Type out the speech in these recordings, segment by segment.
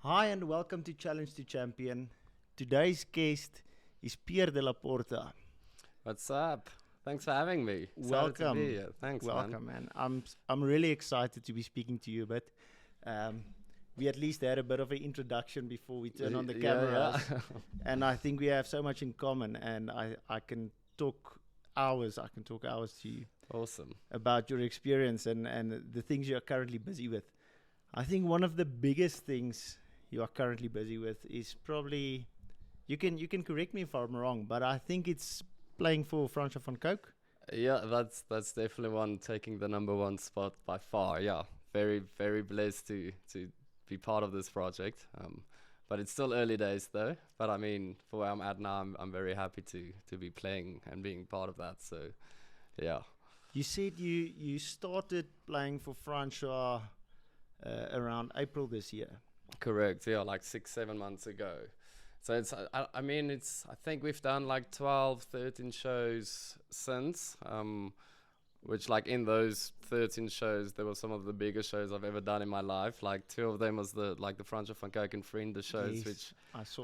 Hi and welcome to Challenge to Champion. Today's guest is Pierre de la Porta. What's up? Thanks for having me. Excited to be here. Thanks, Welcome, man. I'm really excited to be speaking to you, but we at least had a bit of an introduction before we turn on the cameras, and I think we have so much in common. And I can talk hours. I can talk hours to you. Awesome. About your experience and the things you are currently busy with. I think one of the biggest things you are currently busy with is probably, you can correct me if I'm wrong, but I think it's playing for Francois van Coke. Yeah, that's definitely one taking the number one spot by far. Yeah, very very blessed to be part of this project. But it's still early days though. But I mean, for where I'm at now, I'm very happy to be playing and being part of that. So, yeah. You said you started playing for Francois around April this year. Correct. Yeah, like 6-7 months ago. So it's I mean I think we've done like 12, 13 shows since. Which like in those 13 shows, there were some of the biggest shows I've ever done in my life. Like 2 of them was the Francois van Coke and Vrienden shows, Yes, which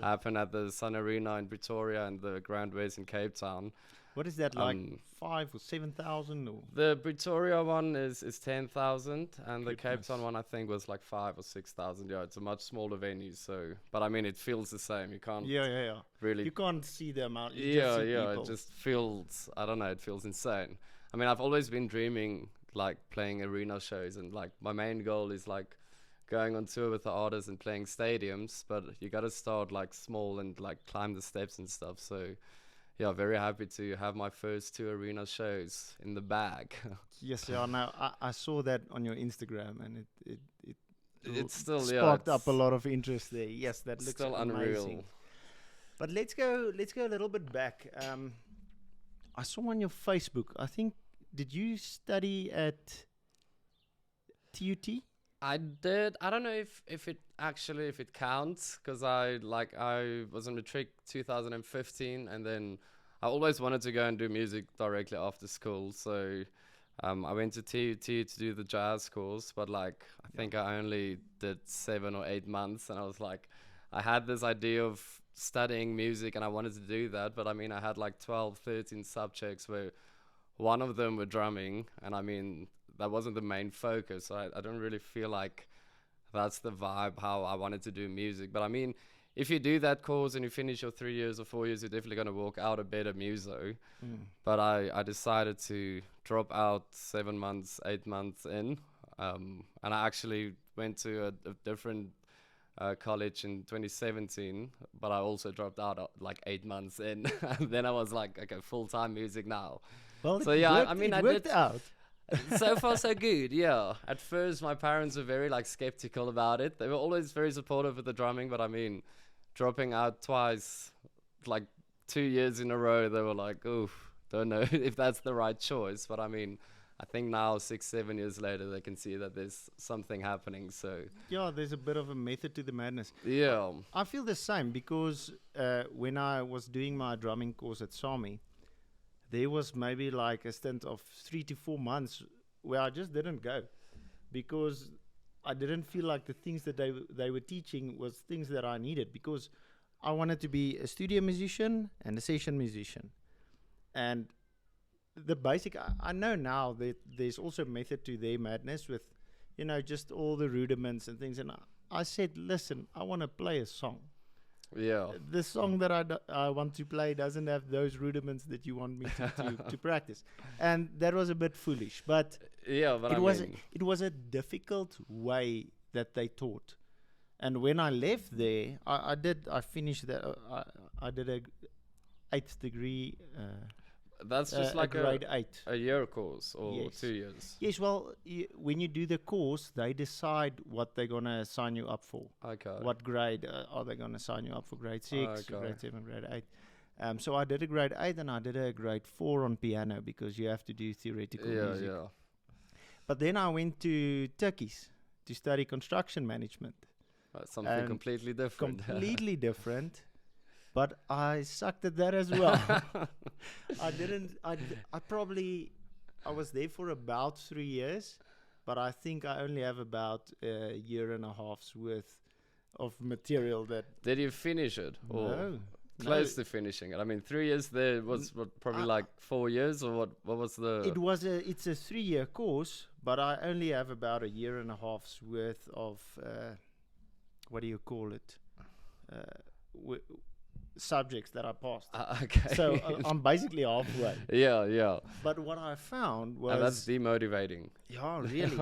happened at the Sun Arena in Pretoria and the Grand West in Cape Town. What is that, like 5 or 7,000? The Pretoria one is 10,000, and the Cape Goodness. Town one I think was like 5 or 6,000. Yeah, it's a much smaller venue. So, but I mean, it feels the same. You can't Yeah. really. You can't see the amount. You just see Yeah. people. It just feels. I don't know. It feels insane. I mean, I've always been dreaming like playing arena shows, and like my main goal is like going on tour with the artists and playing stadiums. But you got to start like small and like climb the steps and stuff. So. Yeah, very happy to have my first 2 arena shows in the bag. Yes, yeah. Now I saw that on your Instagram, and it It's still sparked up a lot of interest there. Yes, that looks still amazing. unreal. But let's go a little bit back. I saw on your Facebook. I think, did you study at TUT? I did. I don't know if it counts, because I was in matric 2015, and then I always wanted to go and do music directly after school. So I went to TUT to do the jazz course, but like I think I only did 7 or 8 months, and I was like, I had this idea of studying music and I wanted to do that, but I mean I had like 12, 13 subjects where one of them were drumming, and I mean that wasn't the main focus. So I don't really feel like that's the vibe how I wanted to do music. But I mean, if you do that course and you finish your 3 years or 4 years, you're definitely going to walk out a better muso. But I decided to drop out 7 months, 8 months in. And I actually went to a different college in 2017, but I also dropped out like 8 months in. And then I was like, okay, full-time music now. Well, So yeah, I mean, it I worked did. out. So far so good. Yeah, at first my parents were very like skeptical about it. They were always very supportive of the drumming, but I mean, dropping out twice, like 2 years in a row, they were like, oof, don't know if that's the right choice. But I mean, I think now 6-7 years later they can see that there's something happening. So Yeah, there's a bit of a method to the madness. yeah. I feel the same because when I was doing my drumming course at SAMI, there was maybe like a stint of 3 to 4 months where I just didn't go because I didn't feel like the things that they were teaching was things that I needed, because I wanted to be a studio musician and a session musician. And the basic, I know now that there's also method to their madness with, just all the rudiments and things. And I said, listen, I want to play a song. Yeah. The song that I want to play doesn't have those rudiments that you want me to practice. And that was a bit foolish, but Yeah, but it was a difficult way that they taught. And when I left there, I finished that. I did a 8th degree. that's just a like grade 8. a year course or Yes. 2 years. Yes, well, when you do the course, they decide what they're going to sign you up for. Okay. What grade are they going to sign you up for? Grade 6, Okay. grade 7, grade 8. So I did a grade 8 and I did a grade 4 on piano because you have to do theoretical music. Yeah. But then I went to Turkey's to study construction management. That's something And completely different. Completely different. But I sucked at that as well. I was there for about 3 years, but I think I only have about a year and a half's worth of material that Did you finish it or no, close no. to finishing it? I mean, 3 years there was probably I- like 4 years, or what? What was the? it's a 3-year course, but I only have about a year and a half's worth of what do you call it? Uh, w- Subjects that I passed. Okay. So I'm basically halfway. yeah. But what I found And that's was, demotivating. yeah, really,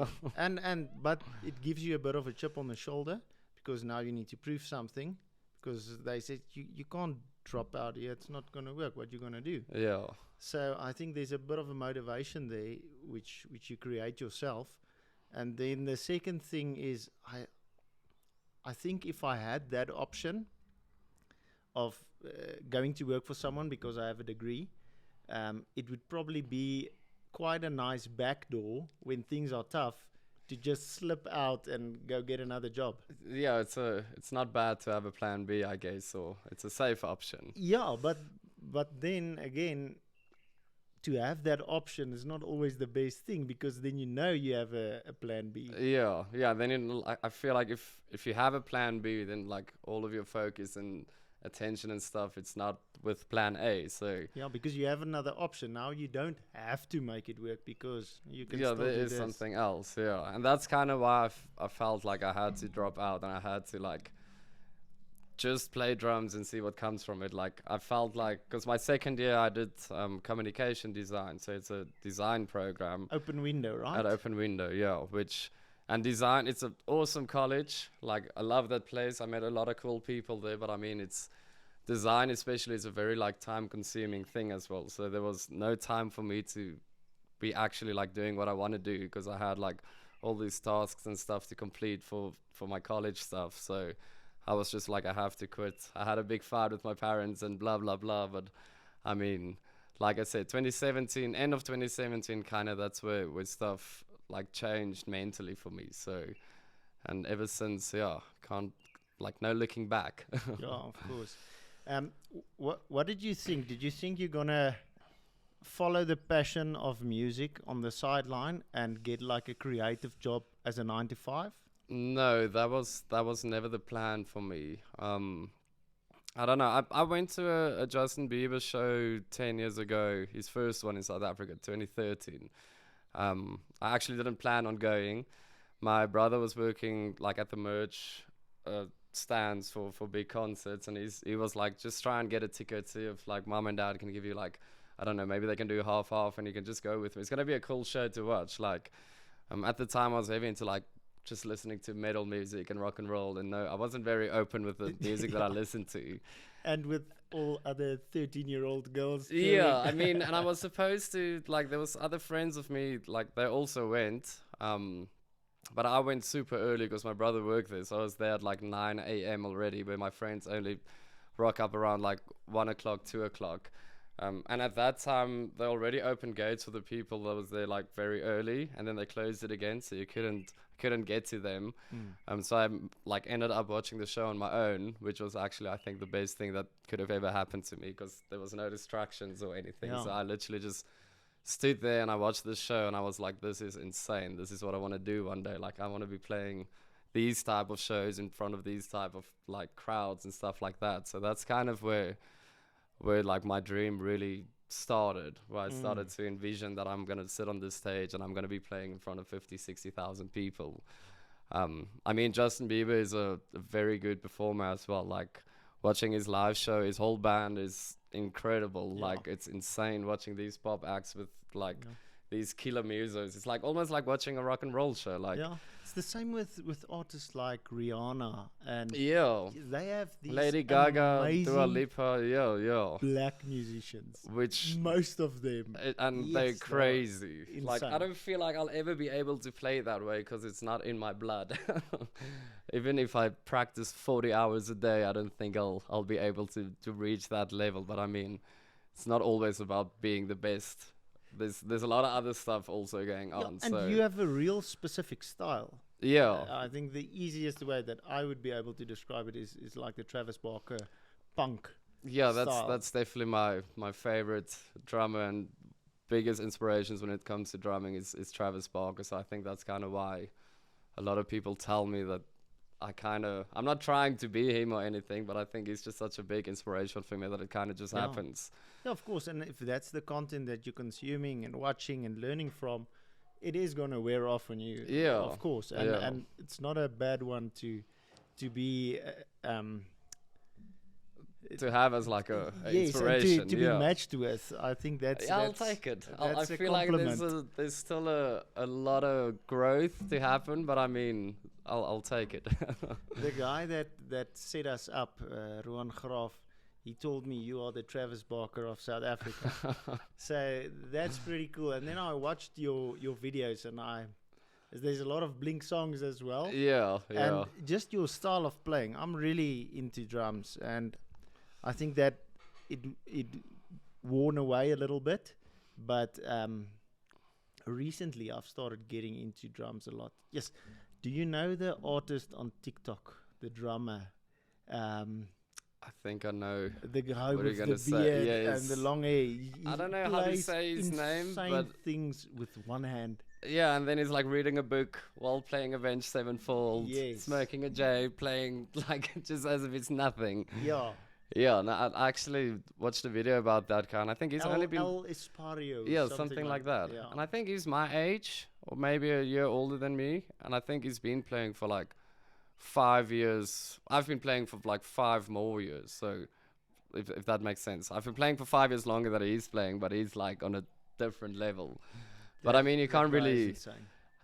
but it gives you a bit of a chip on the shoulder because now you need to prove something because they said you can't drop out here. It's not going to work. What you going to do? Yeah. So I think there's a bit of a motivation there, which you create yourself. And then the second thing is I think if I had that option of going to work for someone because I have a degree, it would probably be quite a nice backdoor when things are tough to just slip out and go get another job. Yeah, it's not bad to have a plan B, I guess, or it's a safe option. Yeah, but then again, to have that option is not always the best thing because then you have a plan B. Yeah. Then I feel like if you have a plan B, then like all of your focus and attention and stuff, it's not with plan A. So Yeah, because you have another option. Now you don't have to make it work because you can yeah, still there do is this. something else. Yeah, and that's kind of why I felt like I had to drop out and I had to like just play drums and see what comes from it. Like I felt like because my second year I did communication design, so it's a design program Open window, right? at Open Window. Yeah, which and design. It's an awesome college. Like I love that place. I met a lot of cool people there. But I mean, it's design especially is a very like time consuming thing as well. So there was no time for me to be actually like doing what I want to do because I had like all these tasks and stuff to complete for my college stuff. So I was just like, I have to quit. I had a big fight with my parents and blah blah blah. But I mean, like I said, 2017, end of 2017, kind of that's where stuff like changed mentally for me. So, and ever since, yeah, can't like no looking back. Yeah, of course. What did you think? Did you think you're gonna follow the passion of music on the sideline and get like a creative job as a 9 to 5? No, that was never the plan for me. I don't know. I went to a Justin Bieber show 10 years ago. His first one in South Africa, 2013. I actually didn't plan on going. My brother was working like at the merch stands for big concerts, and he was like, just try and get a ticket. See if like mom and dad can give you like, I don't know, maybe they can do half, and you can just go with me. It's gonna be a cool show to watch. Like, at the time I was heavy into like just listening to metal music and rock and roll, and no, I wasn't very open with the music that I listened to. And with all other 13-year-old girls. Yeah, I mean, and I was supposed to like, there was other friends of me, like they also went, but I went super early because my brother worked there, so I was there at like 9 a.m. already, where my friends only rock up around like 1 o'clock, 2 o'clock. And at that time, they already opened gates for the people that was there like very early, and then they closed it again, so you couldn't get to them. So I like ended up watching the show on my own, which was actually I think the best thing that could have ever happened to me because there was no distractions or anything. Yeah. So I literally just stood there and I watched the show and I was like, this is insane. This is what I want to do one day. Like I want to be playing these type of shows in front of these type of like crowds and stuff like that. So that's kind of where like my dream really started, where I started to envision that I'm going to sit on this stage and I'm going to be playing in front of 50, 60,000 people. I mean, Justin Bieber is a very good performer as well. Like watching his live show, his whole band is incredible. Yeah. Like it's insane watching these pop acts with like these killer musos. It's like almost like watching a rock and roll show. Like Yeah, it's the same with artists like Rihanna and yeah, they have these Lady Gaga, amazing Dua Lipa, yeah. black musicians. Which Most of them. and Yes, they're they're crazy. Like I insane. don't feel like I'll ever be able to play that way because it's not in my blood. Even if I practice 40 hours a day, I don't think I'll be able to reach that level. But I mean, it's not always about being the best. There's a lot of other stuff also going Yeah, on. and So you have a real specific style. yeah, I think the easiest way that I would be able to describe it is like the Travis Barker punk. yeah, style. that's definitely my favorite drummer and biggest inspirations when it comes to drumming is Travis Barker. So I think that's kind of why a lot of people tell me that I'm not trying to be him or anything, but I think he's just such a big inspiration for me that it kind of just happens. Yeah, of course. And if that's the content that you're consuming and watching and learning from, it is going to wear off on you. Yeah. Of course. And it's not a bad one to be to have as like a yes, inspiration. and to be matched with. I think that's I'll take it. I feel like there's still a lot of growth to happen, but I mean, I'll take it. The guy that set us up, Rowan Graaf, he told me you are the Travis Barker of South Africa. So that's pretty cool. And then I watched your videos, and there's a lot of Blink songs as well. Yeah. And just your style of playing. I'm really into drums, and I think that it worn away a little bit, but recently I've started getting into drums a lot. Yes. Do you know the artist on TikTok, the drummer? I think I know. The guy what with are you the beard say? and the long hair. I don't know how to say his name, but things with one hand. Yeah, and then he's like reading a book while playing Avenged Sevenfold, smoking a J, playing like just as if it's nothing. Yeah. Yeah, no, I actually watched a video about that guy, and I think he's only been... El Espario. Yeah, something like that. Yeah. And I think he's my age, or maybe a year older than me, and I think he's been playing for like 5 years. I've been playing for like 5 more years, so if that makes sense. I've been playing for 5 years longer than he's playing, but he's like on a different level. But I mean, you can't really...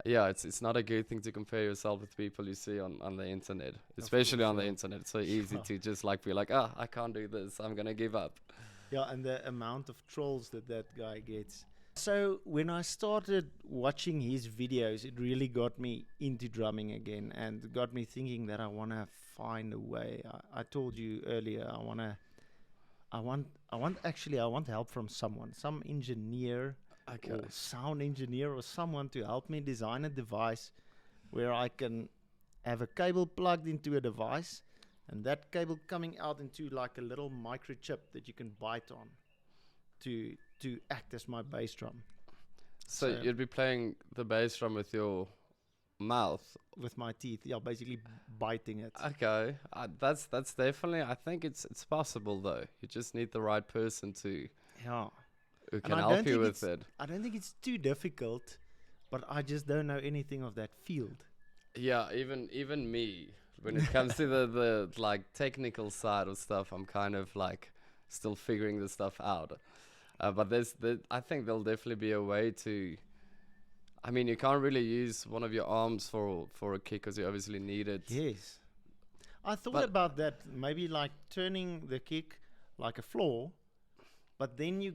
Yeah, it's not a good thing to compare yourself with people you see on the internet, especially on the internet. It's so easy to just like be like, I can't do this, I'm gonna give up. Yeah, and the amount of trolls that guy gets. So when I started watching his videos, it really got me into drumming again, and got me thinking that I want to find a way. I told you earlier, I want help from someone, some engineer. Okay. Or sound engineer or someone to help me design a device where I can have a cable plugged into a device, and that cable coming out into like a little microchip that you can bite on to act as my bass drum. So you'd be playing the bass drum with your mouth? With my teeth, yeah, basically biting it. Okay, that's definitely, I think it's possible though. You just need the right person to... Yeah. Who can help you with it. I don't think it's too difficult, but I just don't know anything of that field. Yeah, even me, when it comes to the like technical side of stuff, I'm kind of like still figuring the stuff out. But I think there'll definitely be a way to... I mean, you can't really use one of your arms for a kick because you obviously need it. Yes. I thought about that, maybe like turning the kick like a floor, but then you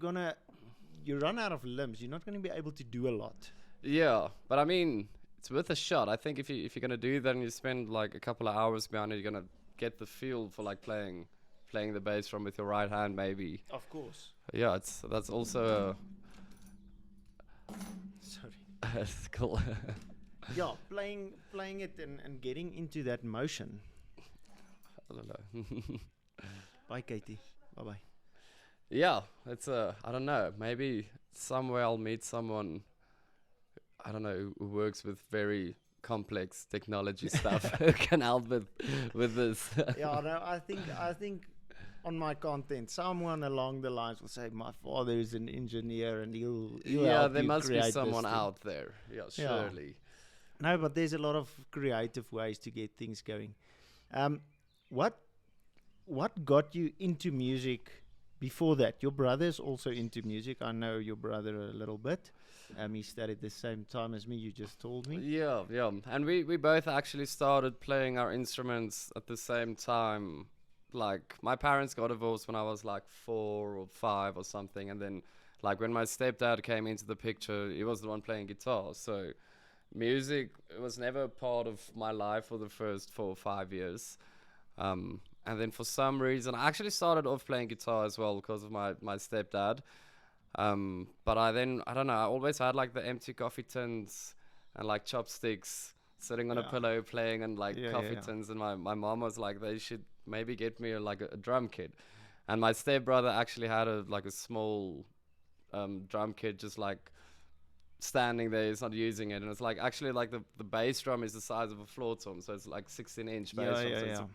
run out of limbs. You're not going to be able to do a lot. Yeah, but I mean, it's worth a shot. I think if you're going to do that and you spend like a couple of hours behind it, you're going to get the feel for like playing the bass drum with your right hand, maybe. Of course. Yeah, that's also Sorry. That's cool. Yeah, playing it and getting into that motion. I don't know. Bye, Katie. Bye-bye. Yeah, it's I don't know, maybe somewhere I'll meet someone, I don't know, who works with very complex technology stuff who can help with this. Yeah, no, I think on my content, someone along the lines will say, my father is an engineer and he'll help there you must be create someone this thing. out there. Yeah, surely. No, but there's a lot of creative ways to get things going. What got you into music before that? Your brother's also into music. I know your brother a little bit. He studied the same time as me, you just told me. Yeah. And we both actually started playing our instruments at the same time. Like, my parents got divorced when I was like 4 or 5 or something. And then, like, when my stepdad came into the picture, he was the one playing guitar. So music was never part of my life for the first 4 or 5 years. And then for some reason, I actually started off playing guitar as well because of my stepdad. But I don't know, I always had like the empty coffee tins and like chopsticks sitting on a pillow playing and like coffee tins. And my mom was like, they should maybe get me a drum kit. And my stepbrother actually had a small drum kit just like standing there, he's not using it, and it's like actually like the bass drum is the size of a floor tom, so it's like 16-inch bass drum, so it's a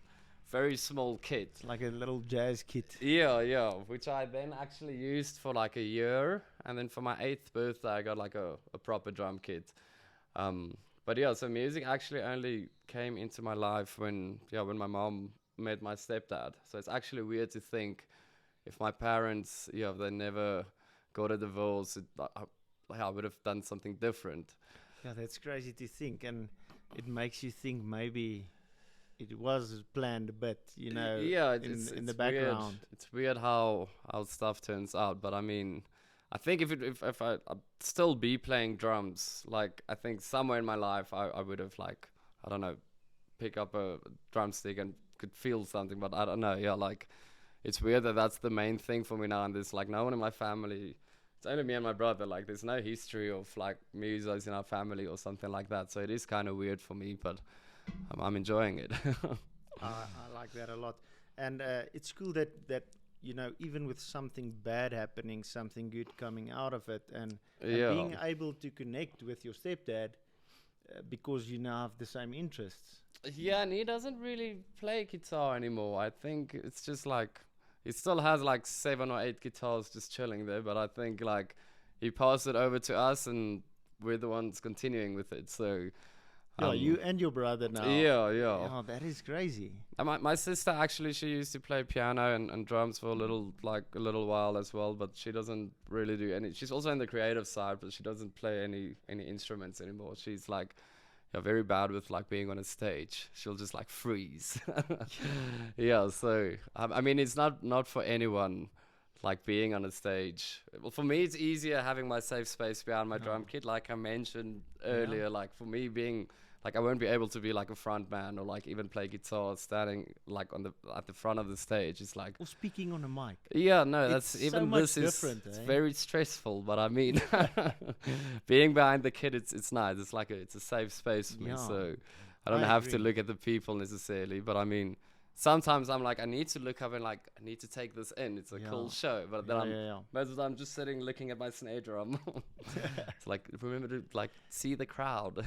very small kit. It's like a little jazz kit. Yeah, which I then actually used for like a year, and then for my 8th birthday I got like a proper drum kit. But yeah, so music actually only came into my life when my mom met my stepdad. So it's actually weird to think if my parents, they never got a divorce, I would have done something different. Yeah, that's crazy to think, and it makes you think maybe it was planned a bit, Yeah, it's in the background. Weird. It's weird how stuff turns out, but I mean, I think if I'd still be playing drums, like I think somewhere in my life I would have like, I don't know, pick up a drumstick and could feel something, but I don't know. Yeah, like it's weird that that's the main thing for me now, and there's like no one in my family. It's only me and my brother. Like there's no history of like musos in our family or something like that. So it is kind of weird for me, but I'm enjoying it. I like that a lot, and it's cool that even with something bad happening, something good coming out of it, and being able to connect with your stepdad because you now have the same interests. Yeah, and he doesn't really play guitar anymore. I think it's just like he still has like 7 or 8 guitars just chilling there, but I think like he passed it over to us, and we're the ones continuing with it. So. You and your brother now. Yeah. Oh, that is crazy. And my sister actually, she used to play piano and drums for a little while as well, but she doesn't really do any. She's also in the creative side, but she doesn't play any instruments anymore. She's like very bad with like being on a stage. She'll just like freeze. Yeah, so I mean, it's not for anyone. Like being on a stage. Well, for me, it's easier having my safe space behind my drum kit, like I mentioned earlier. Like for me, being like I won't be able to be like a front man or like even play guitar standing like at the front of the stage. It's like or speaking on a mic. Yeah, no, it's that's even so much this is different. It's very stressful, but I mean, being behind the kit, it's nice. It's like it's a safe space for me, so I don't have to look at the people necessarily. But I mean. Sometimes I'm like, I need to look up and like, I need to take this in. It's a cool show. But then most of the time I'm just sitting looking at my snare drum. It's like, remember to like see the crowd.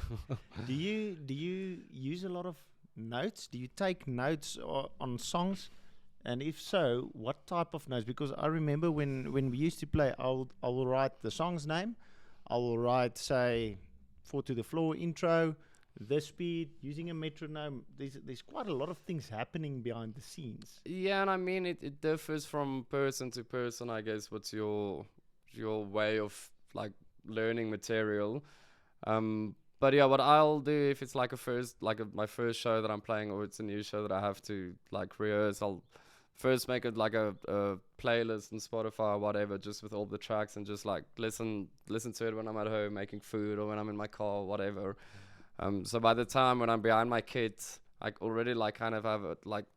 Do you use a lot of notes? Do you take notes on songs? And if so, what type of notes? Because I remember when we used to play, I will write the song's name. I will write, say, 4 to the Floor intro, the speed, using a metronome. There's quite a lot of things happening behind the scenes. Yeah, and I mean it differs from person to person, I guess. What's your way of like learning material? But yeah, what I'll do if it's like my first show that I'm playing, or it's a new show that I have to like rehearse, I'll first make it like a playlist on Spotify or whatever, just with all the tracks, and just like listen to it when I'm at home making food or when I'm in my car or whatever. So by the time when I'm behind my kit, I already like kind of have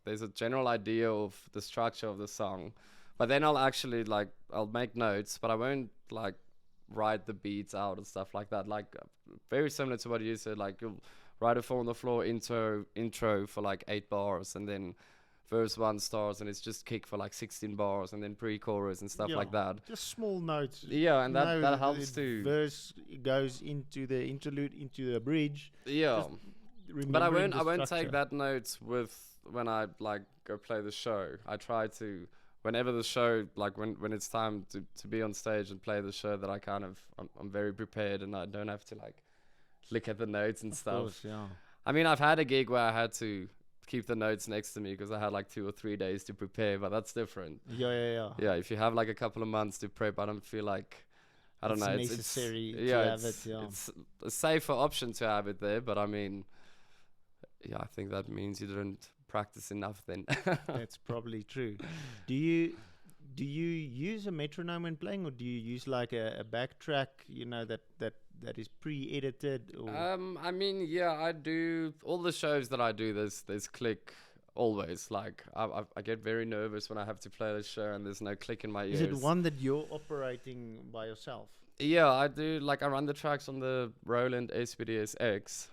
there's a general idea of the structure of the song, but then I'll make notes, but I won't like write the beats out and stuff like that. Like very similar to what you said, like you'll write a 4 on the Floor intro for like 8 bars, and then verse 1 starts and it's just kick for like 16 bars, and then pre-chorus and stuff like that. Just small notes. Yeah, and that helps too. Verse goes into the interlude, into the bridge. Yeah, but I won't take that notes when I like go play the show. I try to, whenever the show, like when it's time to be on stage and play the show, that I'm very prepared and I don't have to like look at the notes and stuff. Course, yeah. I mean, I've had a gig where I had to keep the notes next to me because I had like 2 or 3 days to prepare, but that's different. Yeah. Yeah, if you have like a couple of months to prep, I don't feel like, I don't know, it's necessary to have it. Yeah, it's a safer option to have it there, but I mean, yeah, I think that means you didn't practice enough then. That's probably true. Do you use a metronome when playing, or do you use like a backtrack, that is pre-edited? Or I mean, yeah, I do. All the shows that I do, there's click always. Like I get very nervous when I have to play the show and there's no click in my ears. Is it one that you're operating by yourself? Yeah, I do. Like I run the tracks on the Roland SPDS-X,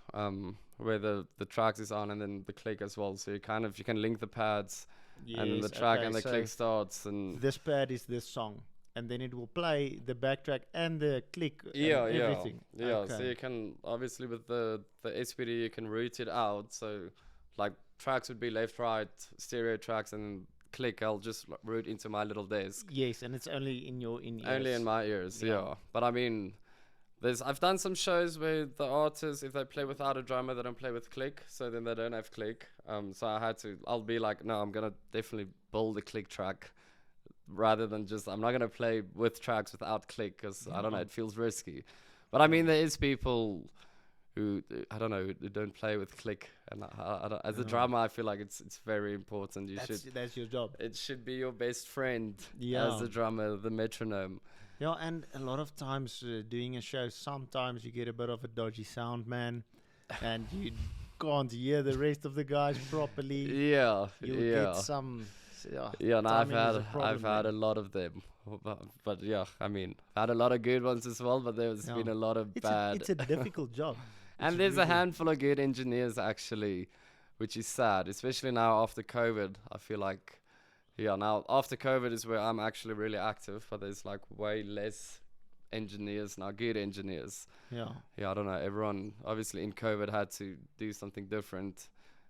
where the tracks is on and then the click as well. So you can link the pads. Yes, and then the track and the click starts, and this pad is this song. and then it will play the backtrack and the click Yeah, and yeah, everything. yeah. So Okay. you can obviously with the SPD you can route it out. So like tracks would be left, right, stereo tracks, and click. I'll just route into my little desk. Yes, and it's only in your in Only in ears. my ears, Yeah. yeah. But I mean, I've done some shows where the artists, if they play without a drummer, they don't play with click, so then they don't have click. So I'll be like, no, I'm gonna definitely build a click track rather than just, I'm not gonna play with tracks without click because I don't know, Yeah. it feels risky. But I mean, there is people who I don't know who don't play with click, and I don't, as a Yeah. drummer, I feel like it's very important. That's your job. It should be your best friend Yeah. as a drummer, the metronome. Yeah, and a lot of times doing a show, sometimes you get a bit of a dodgy sound, man, and you can't hear the rest of the guys properly. Yeah, You'll yeah. get some. Yeah, Yeah, and I've timing is had a problem I've had there. a lot of them, but yeah, I mean, I had a lot of good ones as well, but there's Yeah. been a lot of bad. It's a difficult job. And It's there's a really- handful of good engineers actually, which is sad, especially now after COVID. I feel like, yeah, now after COVID is where I'm actually really active, but there's like way less engineers now, good engineers. Yeah. Yeah, I don't know. Everyone obviously in COVID had to do something different.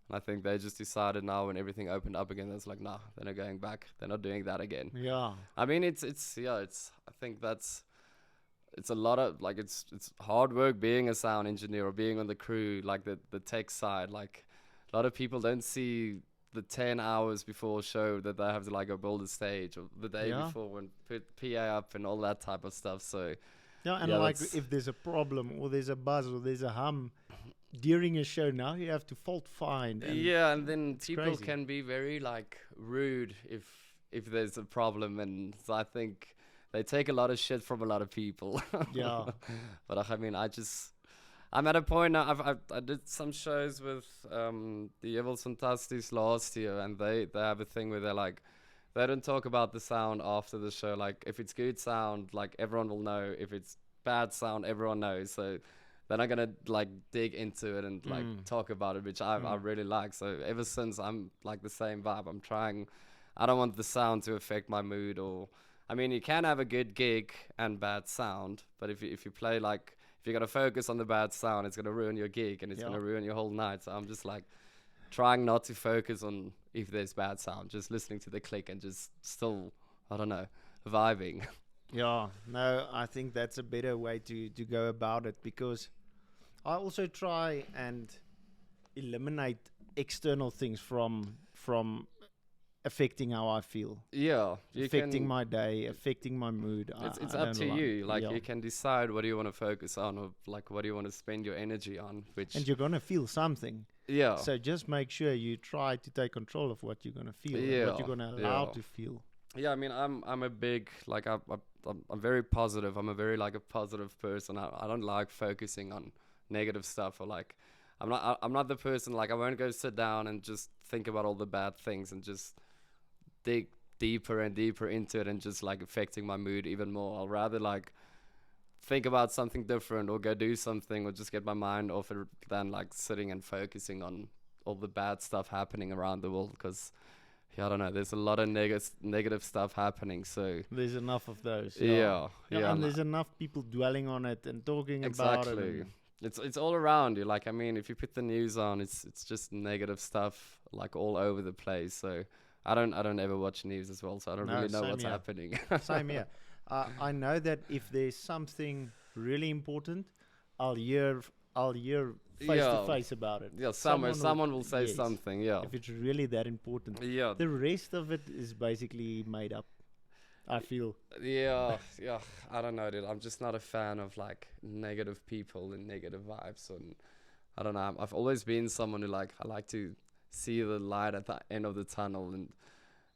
And I think they just decided now when everything opened up again, it's like, nah, they're not going back. They're not doing that again. Yeah. I mean, I think it's a lot of, like, it's hard work being a sound engineer or being on the crew, like the tech side. Like, a lot of people don't see the 10 hours before a show that they have to, like, go build a stage, or the day Yeah. before and put PA up and all that type of stuff. So, Yeah, and Yeah, like that's- if there's a problem or there's a buzz or there's a hum during a show, now you have to fault find. And yeah, and then it's people crazy. can be very, like, rude if there's a problem, and so I think they take a lot of shit from a lot of people. Yeah. But I mean, I'm at a point now. I did some shows with the Evil Fantastis last year, and they have a thing where they're like, they don't talk about the sound after the show. Like, if it's good sound, like, everyone will know. If it's bad sound, everyone knows. So they're not gonna, like, dig into it and, like, talk about it, which I really like. So ever since, I'm like the same vibe. I'm trying. I don't want the sound to affect my mood, or I mean, you can have a good gig and bad sound, but if you play, like, if you're gonna focus on the bad sound, it's gonna ruin your gig and it's Yeah. gonna ruin your whole night. So I'm just like trying not to focus on if there's bad sound, just listening to the click and just still, I don't know, vibing. Yeah, no, I think that's a better way to go about it, because I also try and eliminate external things from affecting how I feel, Yeah, you affecting can. my day, affecting my mood. It's I up don't to like- you. Like, yeah. you can decide what do you want to focus on, or like what do you want to spend your energy on. Which And you're gonna feel something, yeah, so just make sure you try to take control of what you're gonna feel, and what Yeah, you're gonna allow yeah. to feel. yeah. I mean, I'm a big, like, I'm very positive. I'm a very, like, a positive person. I don't like focusing on negative stuff, or like I'm not the person, like, I won't go sit down and just think about all the bad things and just dig deeper and deeper into it and just, like, affecting my mood even more. I'll rather, like, think about something different or go do something or just get my mind off it than, like, sitting and focusing on all the bad stuff happening around the world, because I don't know, there's a lot of negative stuff happening. So There's enough of those. yeah, And and there's enough people dwelling on it and talking about it. exactly. and- It's all around you. Like, I mean, if you put the news on, it's just negative stuff, like, all over the place. So I don't ever watch news as well, so I don't No, really know same what's here. happening. Same here. I know that if there's something really important, I'll hear face to Yeah. face about it. Yeah, Someone someone will- will say yes. something. Yeah, If it's really that important, yeah, the rest of it is basically made up, I feel. yeah. I don't know, dude. I'm just not a fan of, like, negative people and negative vibes. And I don't know. I've always been someone who, like, I like to see the light at the end of the tunnel. And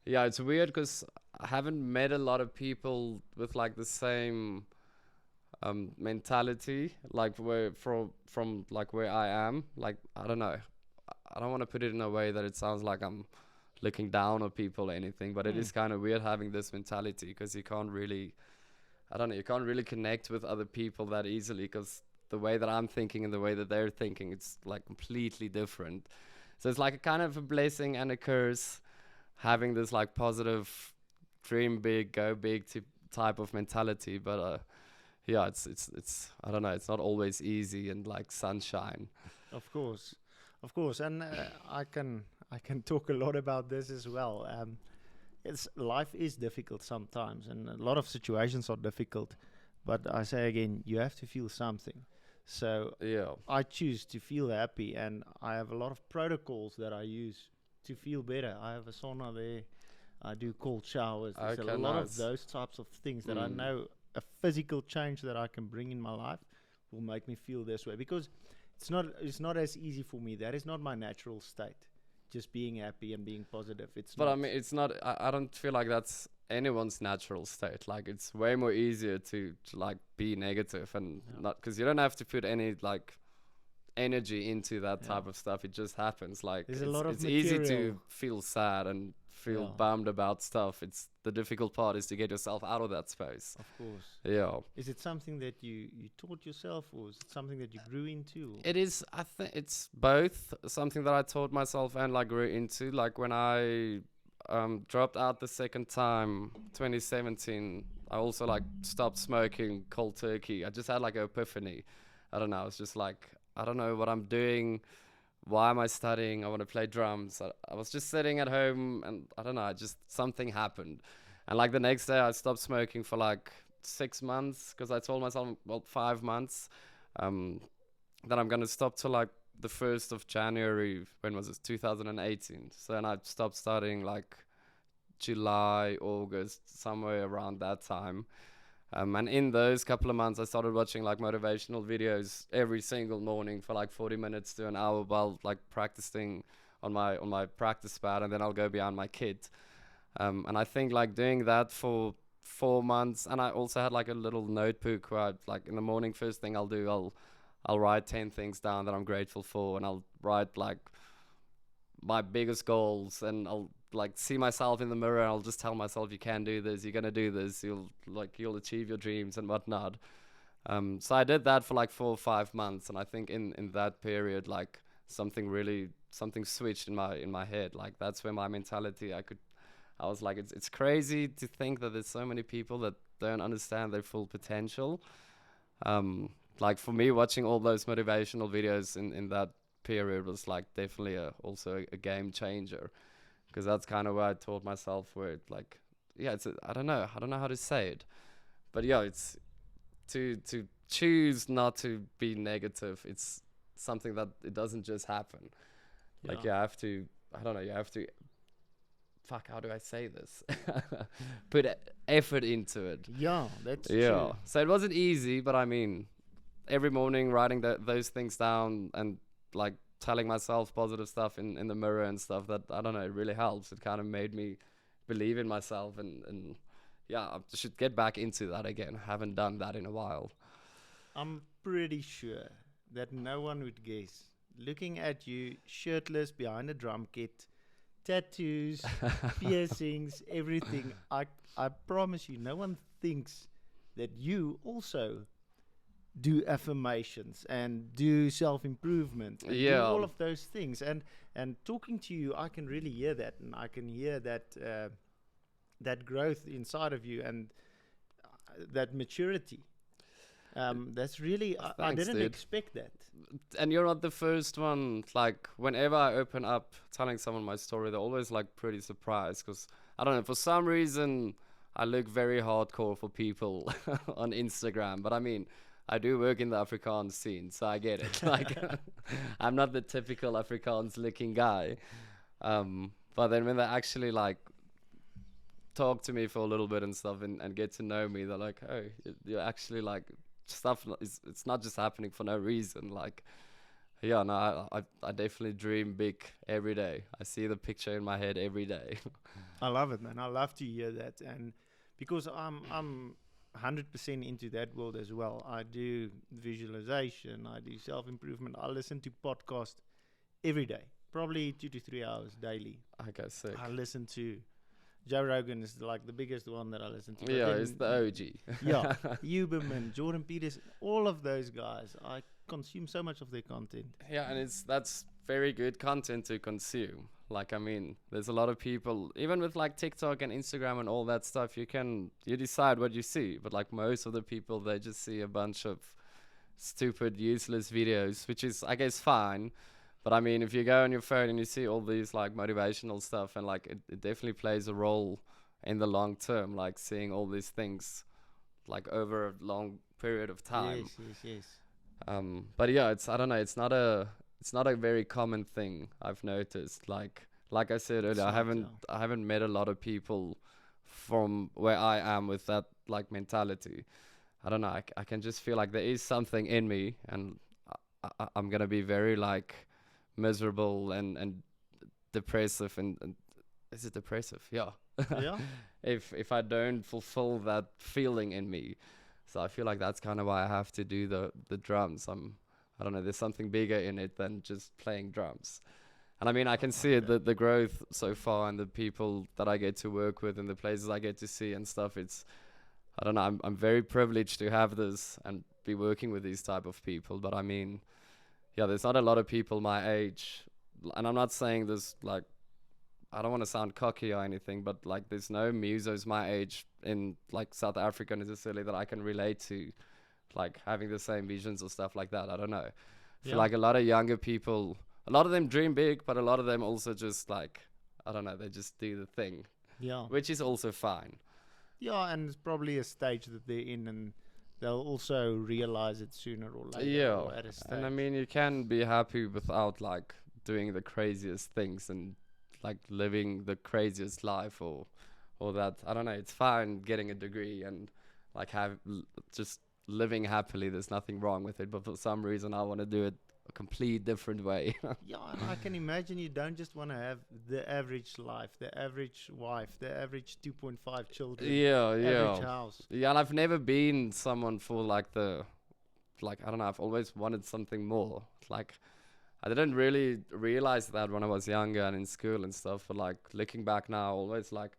yeah, it's weird because I haven't met a lot of people with, like, the same mentality, like, where from like where I am. Like, I don't know. I don't want to put it in a way that it sounds like I'm looking down on people or anything, but it is kind of weird having this mentality, because you can't really, I don't know, you can't really connect with other people that easily, because the way that I'm thinking and the way that they're thinking, it's, like, completely different. So it's like a kind of a blessing and a curse having this, like, positive dream big, go big type of mentality. But yeah, it's I don't know. It's not always easy and like sunshine. Of course, and I can talk a lot about this as well. It's life is difficult sometimes, and a lot of situations are difficult. But I say again, you have to feel something. So Yeah. I choose to feel happy, and I have a lot of protocols that I use to feel better. I have a sauna there. I do cold showers. There's Okay, a lot of nice. those types of things that I Mm. know a physical change that I can bring in my life will make me feel this way, because it's not as easy for me. That is not my natural state. Just being happy and being positive. It's But not. I mean, it's not. I don't feel like that's anyone's natural state. Like, it's way more easier to like be negative and Yeah. not, because you don't have to put any like energy into that Yeah. type of stuff. It just happens. Like, There's a lot of it's easy to material. feel sad and feel Yeah. bummed about stuff. It's the difficult part is to get yourself out of that space. Of course. Yeah. Is it something that you taught yourself, or is it something that you grew into? Or? It is. I think it's both something that I taught myself and like grew into. Like when I dropped out the second time, 2017, I also like stopped smoking cold turkey. I just had like an epiphany. I don't know. It's just like, I don't know what I'm doing. Why am I studying? I want to play drums. I was just sitting at home and I don't know. Just something happened. And like the next day, I stopped smoking for like 6 months because I told myself, well, 5 months, that I'm going to stop till like the 1st of January. When was it? 2018. So then I stopped studying like July, August, somewhere around that time. And in those couple of months, I started watching like motivational videos every single morning for like 40 minutes to an hour while like practicing on my practice pad, and then I'll go behind my kit. And I think like doing that for 4 months, and I also had like a little notebook where like in the morning, first thing I'll write 10 things down that I'm grateful for, and I'll write like my biggest goals, and I'll like see myself in the mirror, and I'll just tell myself, you can do this, you're gonna do this, you'll achieve your dreams and whatnot. So I did that for like 4 or 5 months, and I think in that period, like something switched in my head. Like that's where my mentality, I was like, it's crazy to think that there's so many people that don't understand their full potential. Like for me, watching all those motivational videos in that period was like definitely also a game changer, because that's kind of where I taught myself where it like, yeah, I don't know how to say it, but yeah, it's to choose not to be negative. It's something that it doesn't just happen. Like you have to, I don't know, you have to, fuck, how do I say this? Put effort into it. Yeah, that's Yeah. true. So it wasn't easy, but I mean, every morning writing those things down and like telling myself positive stuff in the mirror and stuff, that, I don't know, it really helps. It kind of made me believe in myself, and yeah, I should get back into that again. Haven't done that in a while. I'm pretty sure that no one would guess. Looking at you, shirtless behind a drum kit, tattoos, piercings, everything. I promise you, no one thinks that you also do affirmations and do self-improvement and do all of those things. And talking to you, I can really hear that, and I can hear that that growth inside of you, and that maturity. That's really, I Thanks, didn't dude. expect that. And you're not the first one. Like whenever I open up telling someone my story, they're always like pretty surprised, because I don't know, for some reason I look very hardcore for people on Instagram. But I mean, I do work in the Afrikaans scene, so I get it. Like I'm not the typical Afrikaans looking guy. But then when they actually like talk to me for a little bit and stuff, and get to know me, they're like, oh, you're actually like, stuff it's not just happening for no reason. Like, yeah, no, I definitely dream big every day. I see the picture in my head every day. I love it, man. I love to hear that, and because I'm 100% into that world as well. I do visualization, I do self-improvement, I listen to podcasts every day, probably 2 to 3 hours daily. Okay, sick. I listen to Joe Rogan, is like the biggest one that I listen to. But Yeah, then, it's the OG. yeah, Huberman, Jordan Peterson, all of those guys. I consume so much of their content. Yeah, and that's very good content to consume. Like, I mean, there's a lot of people, even with like TikTok and Instagram and all that stuff, you decide what you see. But like most of the people, they just see a bunch of stupid, useless videos, which is, I guess, fine. But I mean, if you go on your phone and you see all these like motivational stuff, and like it definitely plays a role in the long term, like seeing all these things like over a long period of time. Yes, yes, yes. But yeah, it's I don't know, it's not a very common thing I've noticed. Like I said It's earlier, not, yeah. I haven't met a lot of people from where I am with that like mentality. I don't know. I can just feel like there is something in me, and I'm gonna be very like miserable and depressive and is it depressive? Yeah. Yeah. If I don't fulfill that feeling in me. So I feel like that's kind of why I have to do the drums. I don't know, there's something bigger in it than just playing drums. And I mean, I can see it, the growth so far and the people that I get to work with and the places I get to see and stuff. It's, I don't know, I'm very privileged to have this and be working with these type of people. But I mean, yeah, there's not a lot of people my age. And I'm not saying this like, I don't want to sound cocky or anything, but like there's no musos my age in like South Africa necessarily that I can relate to, like having the same visions or stuff like that. I don't know. I feel like a lot of younger people, a lot of them dream big, but a lot of them also just like, I don't know, they just do the thing, Yeah. which is also fine. Yeah, and it's probably a stage that they're in, and they'll also realize it sooner or later. Yeah, Or at a stage. and I mean, you can be happy without like doing the craziest things and like living the craziest life or that. I don't know. It's fine getting a degree and like just living happily. There's nothing wrong with it. But for some reason, I want to do it a complete different way. Yeah, and I can imagine you don't just want to have the average life, the average wife, the average 2.5 children, Yeah, average yeah, house. yeah. And I've never been someone for like I don't know. I've always wanted something more. Like I didn't really realize that when I was younger and in school and stuff. But like looking back now, always like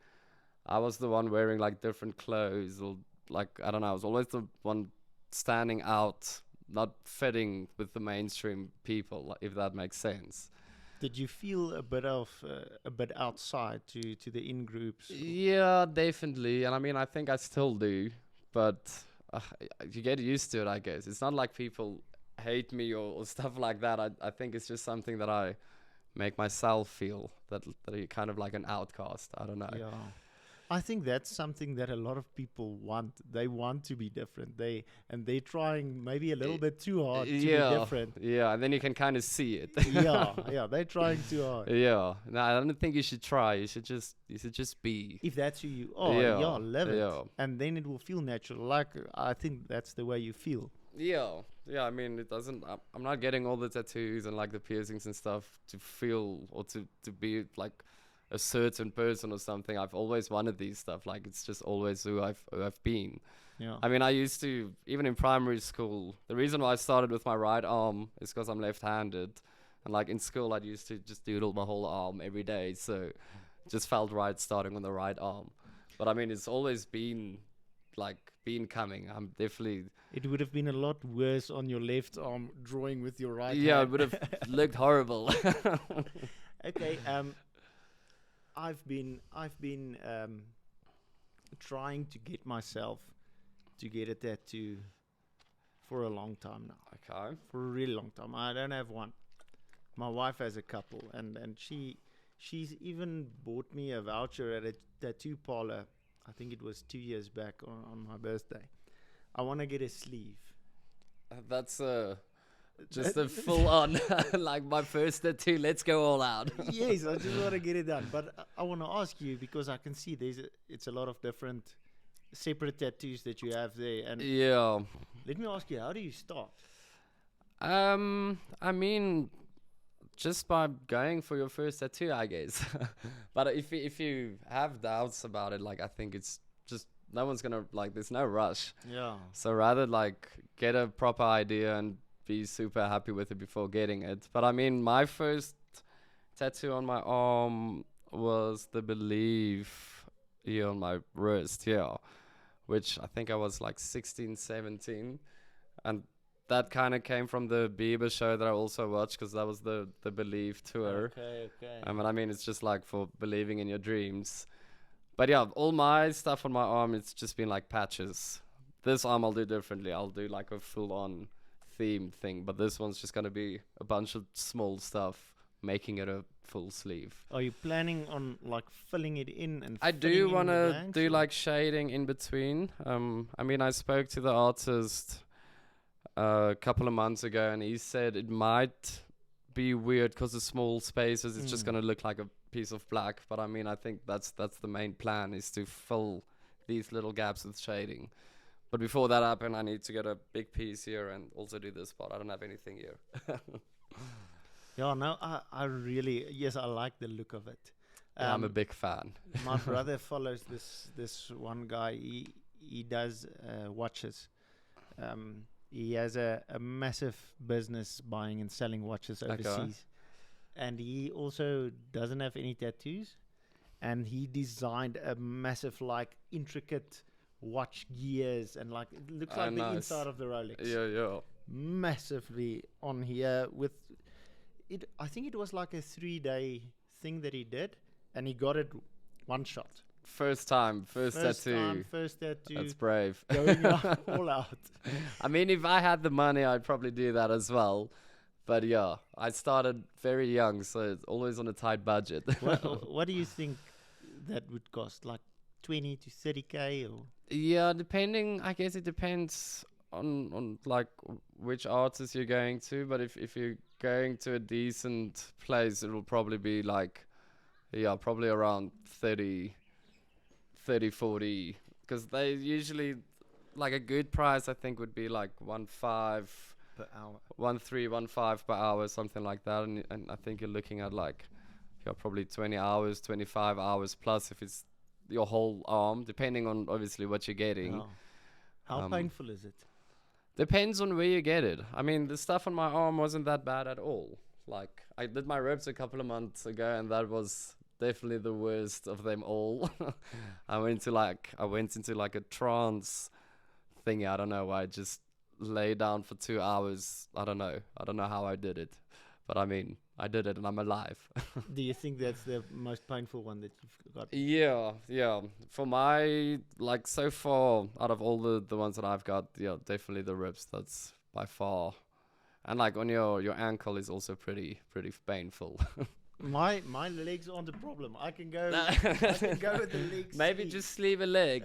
I was the one wearing like different clothes or like I don't know. I was always the one standing out, not fitting with the mainstream people, like, if that makes sense. Did you feel a bit outside to the in groups? Yeah, definitely. And I mean, I think I still do, but uh, you get used to it, I guess. It's not like people hate me or stuff like that. I think it's just something that I make myself feel that you're kind of like an outcast. I don't know. Yeah. I think that's something that a lot of people want. They want to be different. They're trying maybe a little bit too hard to be different. Yeah, and then you can kind of see it. Yeah, they're trying too hard. Yeah. No, I don't think you should try. You should just be. If that's who you are, Yeah, live it. yeah. And then it will feel natural. Like, I think that's the way you feel. Yeah. Yeah, I mean, it doesn't. I'm not getting all the tattoos and like the piercings and stuff to feel or to be like a certain person or something. I've always wanted these stuff. Like it's just always who I've been. Yeah. I mean, I used to, even in primary school, the reason why I started with my right arm is because I'm left-handed. And like in school, I used to just doodle my whole arm every day. So it just felt right starting on the right arm. But I mean, it's always been coming. I'm definitely. It would have been a lot worse on your left arm drawing with your right Yeah, hand. it would have looked horrible. Okay. I've been trying to get myself to get a tattoo for a long time now. Okay. For a really long time. I don't have one. My wife has a couple, and she's even bought me a voucher at a tattoo parlor. I think it was 2 years back on my birthday. I want to get a sleeve. That's just a full on, like my first tattoo. Let's go all out. Yes, I just want to get it done. But I want to ask you, because I can see it's a lot of different separate tattoos that you have there. And Yeah. let me ask you, how do you start? I mean, just by going for your first tattoo, I guess. But if you have doubts about it, like I think it's just no one's gonna like. There's no rush. Yeah. So rather like get a proper idea and be super happy with it before getting it. But I mean, my first tattoo on my arm was the Believe here on my wrist, yeah, which I think I was like 16, 17. And that kind of came from the Bieber show that I also watched, because that was the Believe tour. Okay. And I mean, it's just like for believing in your dreams. But yeah, all my stuff on my arm, it's just been like patches. This arm I'll do differently. I'll do like a full-on theme thing, but this one's just gonna be a bunch of small stuff, making it a full sleeve. Are you planning on like filling it in and? I filling do in want the to blanks, do or- like shading in between. I mean, I spoke to the artist a couple of months ago, and he said it might be weird because of small spaces. It's just gonna look like a piece of black. But I mean, I think that's the main plan, is to fill these little gaps with shading. But before that happen, I need to get a big piece here and also do this part. I don't have anything here. Yeah, no, I really, yes, I like the look of it. Yeah, I'm a big fan. My brother follows this one guy. He does watches. He has a massive business buying and selling watches overseas, and he also doesn't have any tattoos. And he designed a massive, like, intricate watch gears, and like it looks like the inside of the Rolex. Yeah. Massively on here with it. I think it was like a 3-day thing that he did, and he got it one shot. First tattoo. First tattoo. That's brave. Going all out. I mean, if I had the money, I'd probably do that as well. But yeah, I started very young, so it's always on a tight budget. What do you think that would cost? Like 20 to 30K, or? Yeah, depending. I guess it depends on like which artist you're going to. But if you're going to a decent place, it will probably be like, yeah, probably around 30, 40. Because they usually, like a good price, I think, would be like 1.5 Per hour. 1.3, 1.5 per hour, something like that. And I think you're looking at like, yeah, probably 20 hours, 25 hours plus if it's your whole arm, depending on obviously what you're getting. Oh. How painful is it? Depends on where you get it. I mean, the stuff on my arm wasn't that bad at all. Like, I did my ribs a couple of months ago, and that was definitely the worst of them all. I went into like a trance thing. I don't know why. I just lay down for 2 hours. I don't know how I did it, but I mean, I did it, and I'm alive. Do you think that's the most painful one that you've got? Yeah. For my, like, so far, out of all the ones that I've got, yeah, definitely the ribs. That's by far. And like on your ankle is also pretty painful. My legs aren't a problem. I can go with the legs. Maybe just sleeve a leg.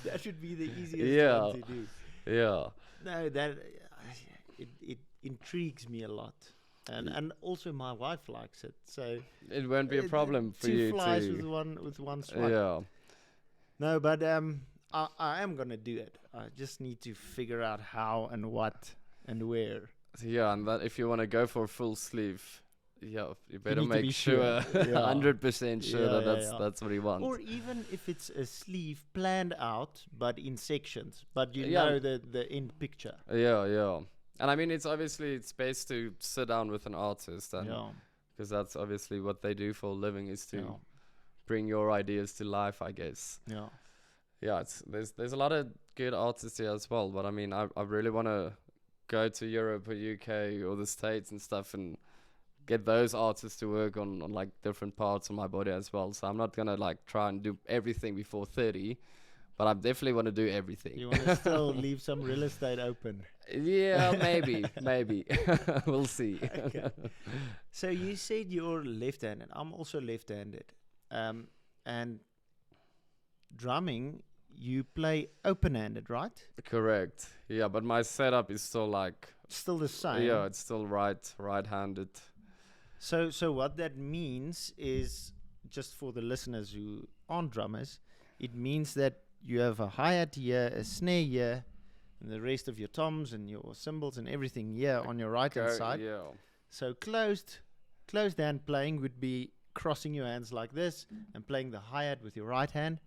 That should be the easiest one to do. Yeah. No, that it intrigues me a lot. And also my wife likes it, so it won't be a problem for you. Two flies with one swipe. Yeah. No, but I am gonna do it. I just need to figure out how and what and where. Yeah, and that if you want to go for a full sleeve, yeah, you better need to be make sure, Yeah. 100% sure Yeah. that's what he wants. Or even if it's a sleeve planned out, but in sections, but you Yeah. know the end picture. Yeah. And I mean, it's best to sit down with an artist, and because that's obviously what they do for a living, is to bring your ideas to life, I guess. Yeah, there's a lot of good artists here as well, but I mean, I really want to go to Europe or UK or the States and stuff and get those artists to work on like different parts of my body as well. So I'm not gonna like try and do everything before 30, but I definitely want to do everything. You want to still leave some real estate open. Yeah, maybe. We'll see. Okay. So you said you're left-handed. I'm also left-handed. And drumming, you play open-handed, right? Correct. Yeah, but my setup is still like Still the same. yeah, it's still right-handed. So what that means is, just for the listeners who aren't drummers, it means that you have a hi-hat here, a snare here, and the rest of your toms and your cymbals and everything here on your right-hand side. Yeah. So closed hand playing would be crossing your hands like this and playing the hi-hat with your right hand.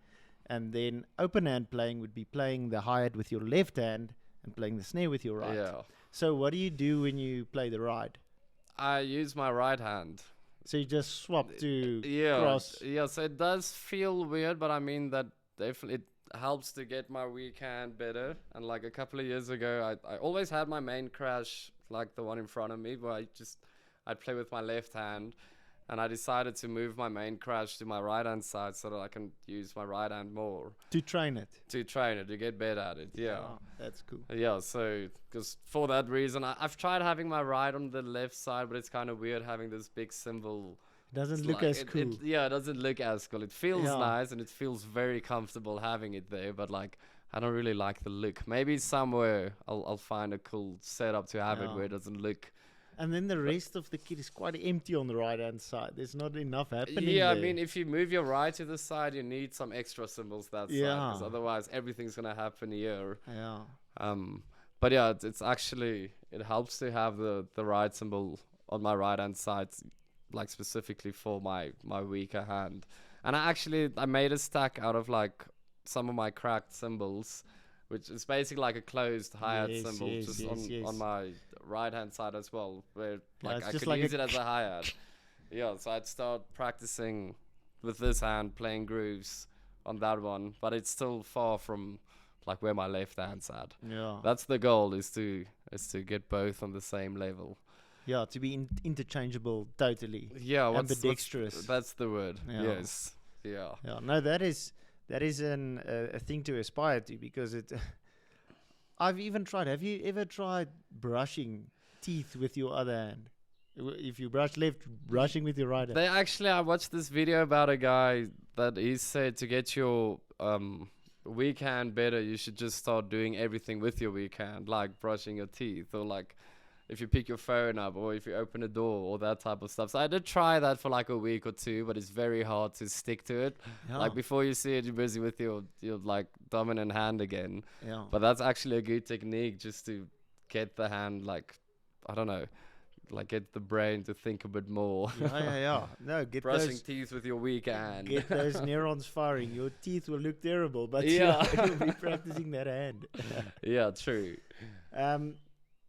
And then open hand playing would be playing the hi-hat with your left hand and playing the snare with your right. Yeah. So what do you do when you play the ride? I use my right hand. So you just swap to Yeah. cross. Yeah, so it does feel weird, but I mean that definitely helps to get my weekend better. And like a couple of years ago, I always had my main crash, like the one in front of me, where I'd play with my left hand. And I decided to move my main crash to my right hand side so that I can use my right hand more To train it. to get better at it. Yeah. Oh, that's cool. Yeah, so because for that reason, I've tried having my right on the left side, but it's kind of weird having this big symbol. Doesn't It's look like as cool. Yeah, it doesn't look as cool. It feels Yeah. nice and it feels very comfortable having it there, but like I don't really like the look. Maybe somewhere I'll find a cool setup to have it Yeah. where it doesn't look. And then the rest of the kit is quite empty on the right hand side. There's not enough happening. Yeah, I there. mean, if you move your right to the side, you need some extra symbols that side, because Yeah. otherwise everything's gonna happen here. Yeah. But yeah, it's actually it helps to have the right symbol on my right hand side, like specifically for my weaker hand. And I made a stack out of like some of my cracked symbols, which is basically like a closed hi-hat Yes, symbol, yes, just yes. on my right hand side as well, where Yeah, like it's I just could like use a it as a hi-hat. Yeah, so I'd start practicing with this hand playing grooves on that one, but it's still far from like where my left hand's at. Yeah. That's the goal, is to get both on the same level. Yeah, to be interchangeable totally. Yeah, Ambidextrous. that's the word. Yeah. Yes. Yeah. Yeah, no, that is a thing to aspire to, because it. I've even tried. Have you ever tried brushing teeth with your other hand? If you brush left, brushing with your right hand. I watched this video about a guy that he said to get your weak hand better, you should just start doing everything with your weak hand, like brushing your teeth, or like if you pick your phone up, or if you open a door, or that type of stuff. So I did try that for like a week or two, but it's very hard to stick to it. Yeah. Like before you see it, you're busy with your like dominant hand again. Yeah. But that's actually a good technique, just to get the hand, like, I don't know, like get the brain to think a bit more. Yeah. No, get Brushing those. teeth with your weak hand. Get those neurons firing. Your teeth will look terrible, but Yeah. you'll be practicing that hand. Yeah, true.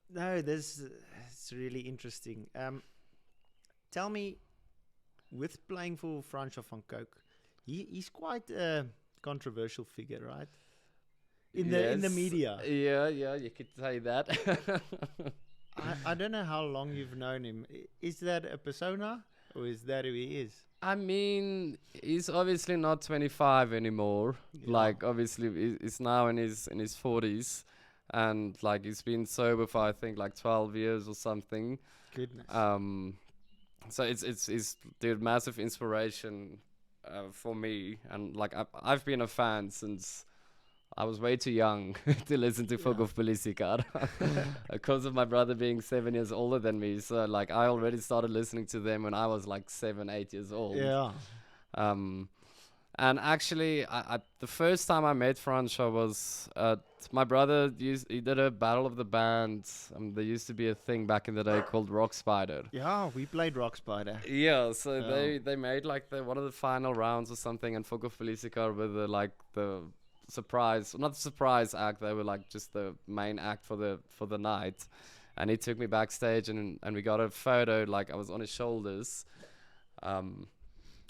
No, this it's really interesting. Tell me, with playing for Francois van Coke, he's quite a controversial figure, right? In the Yes. media. Yeah, you could say that. I don't know how long you've known him. Is that a persona, or is that who he is? I mean, he's obviously not 25 anymore. Yeah. Like, obviously, he's now in his 40s, and like he's been sober for I think like 12 years or something. Goodness. So it's dude, massive inspiration for me, and like I've been a fan since I was way too young to listen to Folk Yeah. of Polisikar because of my brother being 7 years older than me. So like I already started listening to them when I was like 7, 8 years old. Yeah. And actually, the first time I met Francois was my brother. He did a battle of the bands. There used to be a thing back in the day called Rock Spider. Yeah, we played Rock Spider. Yeah, so Yeah. they made like one of the final rounds or something, and Folk of Polisikar with the surprise, not the surprise act. They were like just the main act for the night, and he took me backstage, and we got a photo. Like I was on his shoulders.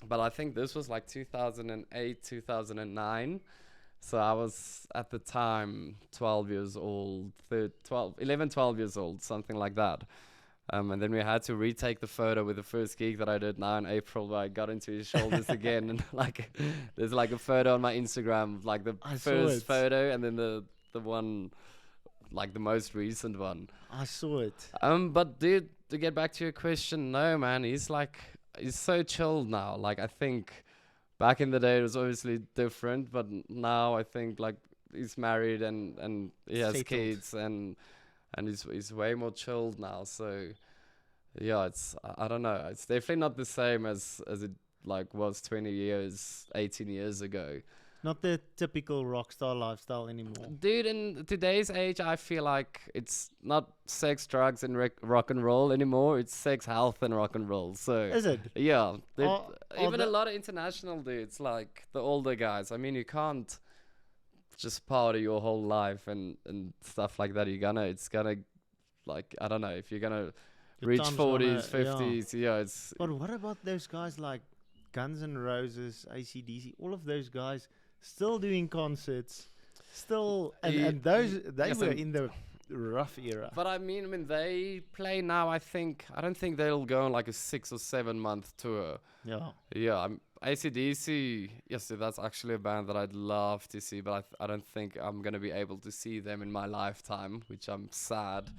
But I think this was like 2008, 2009. So I was at the time 12 years old, 11, 12 years old, something like that. And then we had to retake the photo with the first gig that I did now in April, where I got into his shoulders again. And like, there's like a photo on my Instagram, like the I saw first it. photo, and then the one, like the most recent one. I saw it. But dude, to get back to your question, no man, he's so chilled now. Like I think back in the day it was obviously different, but now I think like he's married and he has Settled. kids and he's way more chilled now. So yeah, I don't know. It's definitely not the same as it like was 20 years, 18 years ago. Not the typical rock star lifestyle anymore. Dude, in today's age, I feel like it's not sex, drugs, and rock and roll anymore. It's sex, health, and rock and roll. So Is it? yeah, Are even a the- lot of international dudes, like the older guys. I mean, you can't just party your whole life and stuff like that. It's gonna, like, I don't know, if you're gonna Your reach time's 40s, gonna- yeah. 50s, yeah, it's But what about those guys like Guns N' Roses, AC/DC, all of those guys? still doing concerts, still, Ye- and those they yes, were and- in the rough era. But I mean, they play now. I don't think they'll go on like a 6 or 7 month tour. Yeah, Yeah, AC/DC. Yes, that's actually a band that I'd love to see, but I don't think I'm gonna be able to see them in my lifetime, which I'm sad.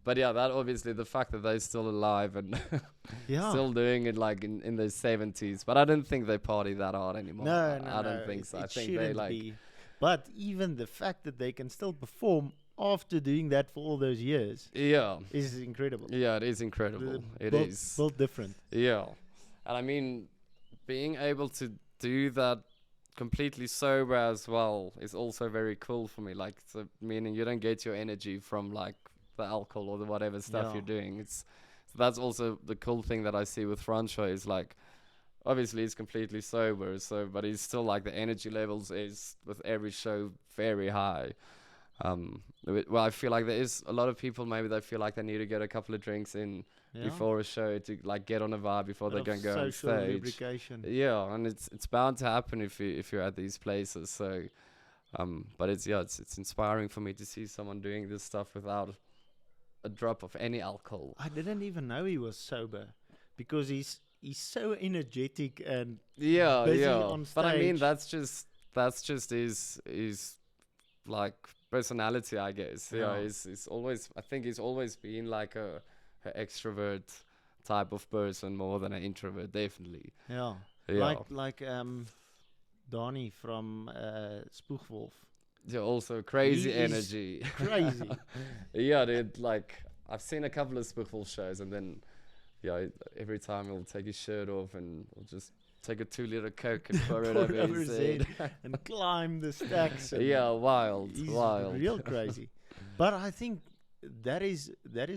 But yeah, that obviously the fact that they're still alive and yeah. still doing it like in their 70s. But I don't think they party that hard anymore. No, no, I don't no, think so. I it think they shouldn't like. be. But even the fact that they can still perform after doing that for all those years Yeah, is incredible. yeah, it is incredible. It built, is. built different. Yeah, and I mean, being able to do that completely sober as well is also very cool for me. Like, so meaning you don't get your energy from like the alcohol or the whatever stuff Yeah. you're doing. So that's also the cool thing that I see with Francois is like, obviously he's completely sober, so but he's still like the energy levels is with every show very high. Well, I feel like there is a lot of people maybe they feel like they need to get a couple of drinks in Yeah. before a show to like get on a vibe before Bit they of can go on social stage. lubrication. Yeah, and it's bound to happen if you're at these places. So, but it's inspiring for me to see someone doing this stuff without a drop of any alcohol. I didn't even know he was sober because he's so energetic and Yeah, busy yeah. on But I mean, stage. that's just his like personality, I guess. Yeah, Yeah. he's always. I think he's always been like a extrovert type of person more than an introvert, definitely. Yeah. Yeah. Like Donnie from Spoegwolf. Yeah, also crazy He is energy. Crazy. Yeah, dude. Like I've seen a couple of Spookful shows, and then yeah, every time he'll take his shirt off and he'll just take a 2-liter Coke and pour it Pour over it over his his head. and climb the stacks. And Yeah, wild, he's wild. real crazy. But I think that is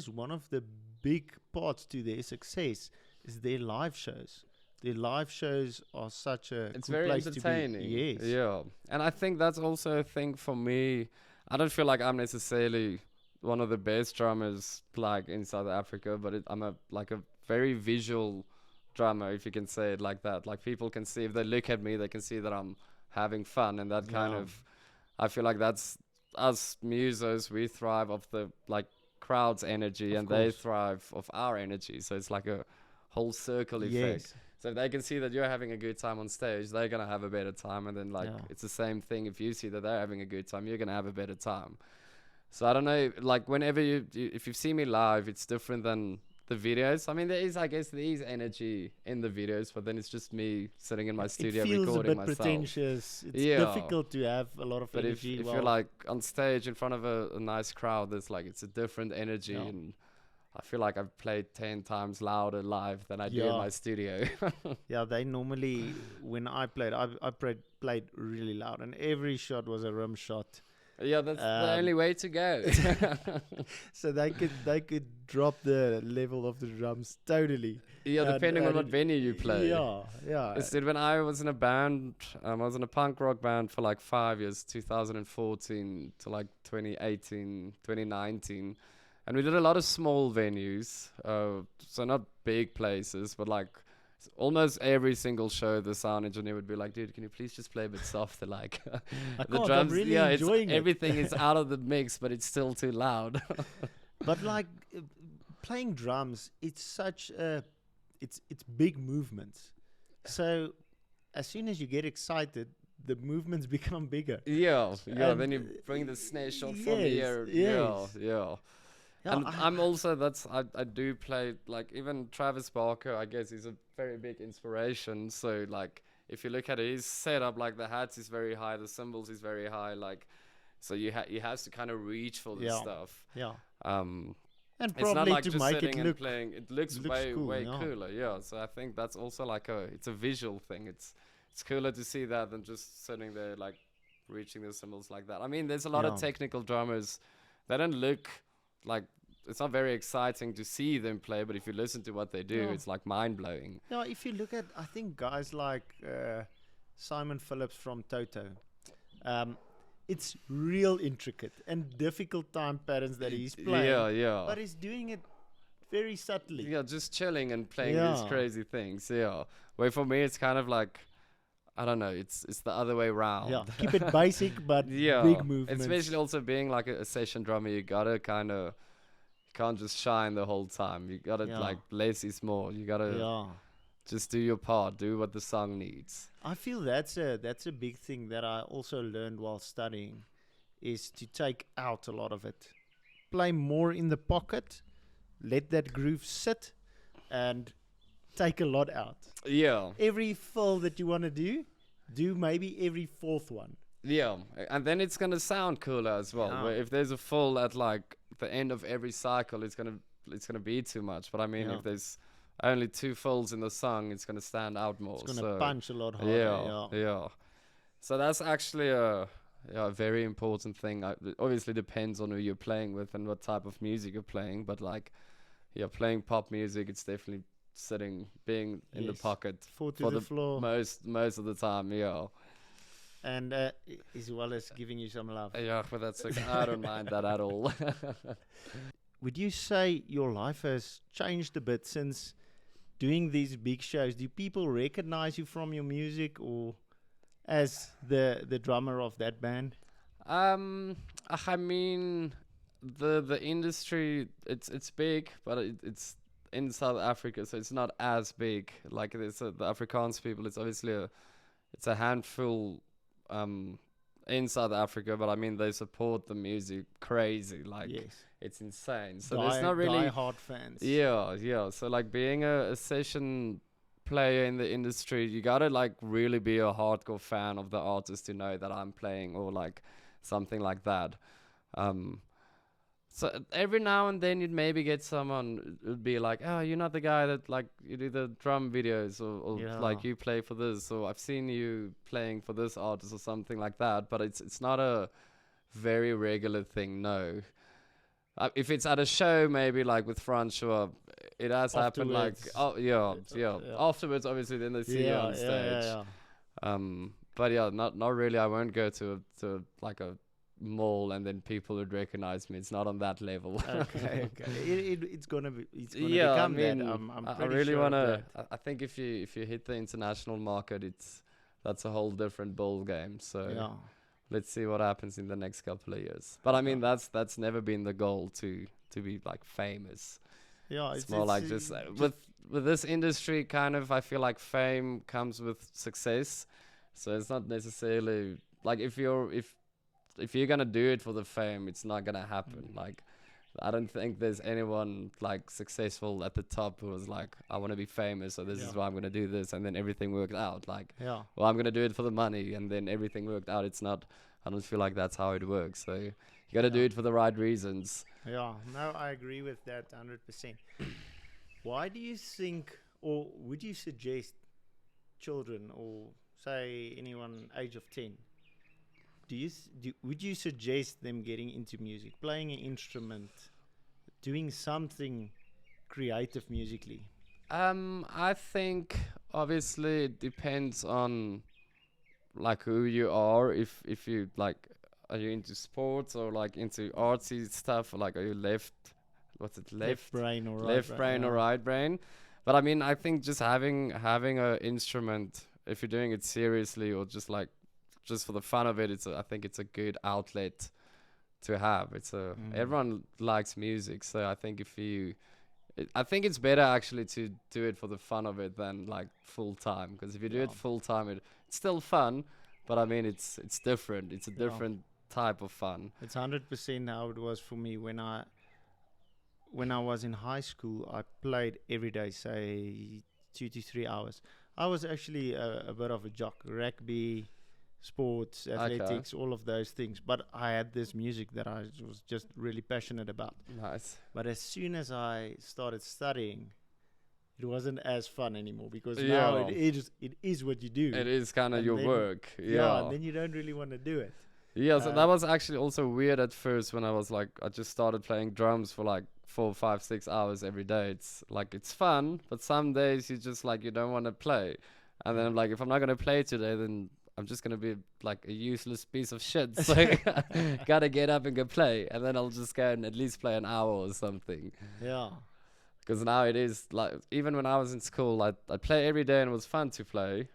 one of the big parts to their success is their live shows. Their live shows are such a It's good very place entertaining. to be. Yes. Yeah, and I think that's also a thing for me. I don't feel like I'm necessarily one of the best drummers like in South Africa, but I'm a very visual drummer, if you can say it like that. Like people can see if they look at me, they can see that I'm having fun, and that kind Yeah. of. I feel like that's us musos. We thrive off the like crowd's energy, Of and they course. thrive off our energy. So it's like a whole circle effect. Yes. So if they can see that you're having a good time on stage, they're gonna have a better time, and then like Yeah. it's the same thing. If you see that they're having a good time, you're gonna have a better time. So I don't know, like whenever if you see me live, it's different than the videos. I mean, there is energy in the videos, but then it's just me sitting in my studio it feels a recording bit myself. pretentious. It's Yeah. difficult to have a lot of But if energy. you're like on stage in front of a nice crowd, there's like it's a different energy, Yeah. and I feel like I've played 10 times louder live than I do in Yeah. my studio. yeah, they normally when I played really loud, and every shot was a rim shot. Yeah, that's the only way to go. So they could drop the level of the drums totally. Yeah, depending on and what venue you play. Yeah, yeah. Instead, when I was in a band, I was in a punk rock band for like 5 years, 2014 to like 2018, 2019. And we did a lot of small venues, so not big places, but like almost every single show, the sound engineer would be like, "Dude, can you please just play a bit softer?" Like I the can't, drums, I'm really yeah, enjoying it. everything is out of the mix, but it's still too loud. But like playing drums, it's such a it's big movements. So as soon as you get excited, the movements become bigger. Yeah, And, then you bring the snare shot from yes, here. yes. Yeah. Yeah, And I'm also I do play like even Travis Barker. I guess he's a very big inspiration. So like if you look at it, his setup, like the hats is very high, the cymbals is very high. Like so he has to kind of reach for this Yeah. stuff. yeah. And And it's not probably like to just make sitting it and look playing. It looks looks way cool, way yeah. cooler. Yeah. So I think that's also like it's a visual thing. It's cooler to see that than just sitting there like reaching the cymbals like that. I mean, there's a lot of Yeah. technical drummers. They don't look like it's not very exciting to see them play, but if you listen to what they do, Yeah. it's like mind blowing. Yeah, if you look at, I think guys like Simon Phillips from Toto, it's real intricate and difficult time patterns that he's playing. Yeah. But he's doing it very subtly. Yeah, just chilling and playing these Yeah. crazy things. Yeah. Where for me, it's kind of like I don't know. It's the other way around. Yeah, keep it basic but Yeah, big movements. especially also being like a session drummer, you gotta kind of can't just shine the whole time. You gotta Yeah. like less is more. You gotta Yeah, just do your part, do what the song needs. I feel that's a big thing that I also learned while studying, is to take out a lot of it, play more in the pocket, let that groove sit, and take a lot out. Yeah, Every fill that you want to do maybe every fourth one. yeah, and then it's gonna sound cooler as well. Yeah. Where if there's a full at like the end of every cycle, it's gonna be too much. But I mean, Yeah. if there's only two fills in the song, it's gonna stand out more. It's gonna so punch a lot harder. yeah, yeah. So that's actually a very important thing. It obviously depends on who you're playing with and what type of music you're playing. But like, yeah, playing pop music, it's definitely being in the Yes. pocket Foot to for the the floor, most of the time. Yeah, and as well as giving you some love. yeah. But that's okay. I don't mind that at all. Would you say your life has changed a bit since doing these big shows? Do people recognize you from your music, or as the drummer of that band? I mean, the industry it's big, but it's in South Africa, so it's not as big. Like there's the Afrikaans people. It's obviously it's a handful in South Africa, but I mean they support the music crazy. Like Yes, it's insane. So there's not really die-hard fans. yeah, yeah. So like being a session player in the industry, you gotta like really be a hardcore fan of the artist to know that I'm playing or like something like that. So every now and then you'd maybe get someone who'd be like, "Oh, you're not the guy that like you do the drum videos, or Yeah. like you play for this, or I've seen you playing for this artist or something like that." But it's not a very regular thing, no. If it's at a show, maybe like with Francois, it has happened. Like, Afterwards. oh yeah, yeah. Yeah. Afterwards, obviously, then they see you on stage. But yeah, not really. I won't go to like a mall and then people would recognize me. It's not on that level. Okay, okay. It's gonna Yeah, I become mean, that. I'm I pretty really sure of wanna. that. I think if you hit the international market, that's a whole different ball game. So Yeah. let's see what happens in the next couple of years. But I mean, that's never been the goal to be like famous. Yeah, It's more like just with this industry, kind of. I feel like fame comes with success, so it's not necessarily like if you're gonna do it for the fame, it's not gonna happen. Like, I don't think there's anyone like successful at the top who was like, I want to be famous, so this is Yeah. why I'm gonna do this, and then everything worked out. Like, Yeah. well, I'm gonna do it for the money, and then everything worked out. It's not. I don't feel like that's how it works. So you gotta do Yeah. it for the right reasons. Yeah, no, I agree with that 100%. Why do you think, or would you suggest children, or say anyone age of 10, would you suggest them getting into music, playing an instrument, doing something creative musically? I think obviously it depends on like who you are. If you like, are you into sports or like into artsy stuff? Or like, are you what's it, left brain or right left brain or right brain? But I mean, I think just having a instrument, if you're doing it seriously or just for the fun of it, I think it's a good outlet to have. Everyone likes music, so I think I think it's better actually to do it for the fun of it than like full time. Because if you do it Yeah. full time, it's still fun, but I mean it's different. It's a Yeah. different type of fun. It's 100% how it was for me when I was in high school. I played every day, say 2 to 3 hours. I was actually a bit of a jock, rugby, sports, athletics, all of those things. But I had this music that I was just really passionate about. Nice. But as soon as I started studying, it wasn't as fun anymore, because Yeah. now it is what you do. It is kind of And your then- work. Yeah, and then you don't really want to do it. Yeah, so that Uh, was actually also weird at first when I was like, I just started playing drums for like 4, 5, 6 hours every day. It's like, it's fun, but some days you just like, you don't want to play. And then I'm like, if I'm not going to play today, then I'm just going to be like a useless piece of shit. So gotta get up and go play. And then I'll just go and at least play an hour or something. Yeah. Because now it is like, even when I was in school, I'd play every day and it was fun to play.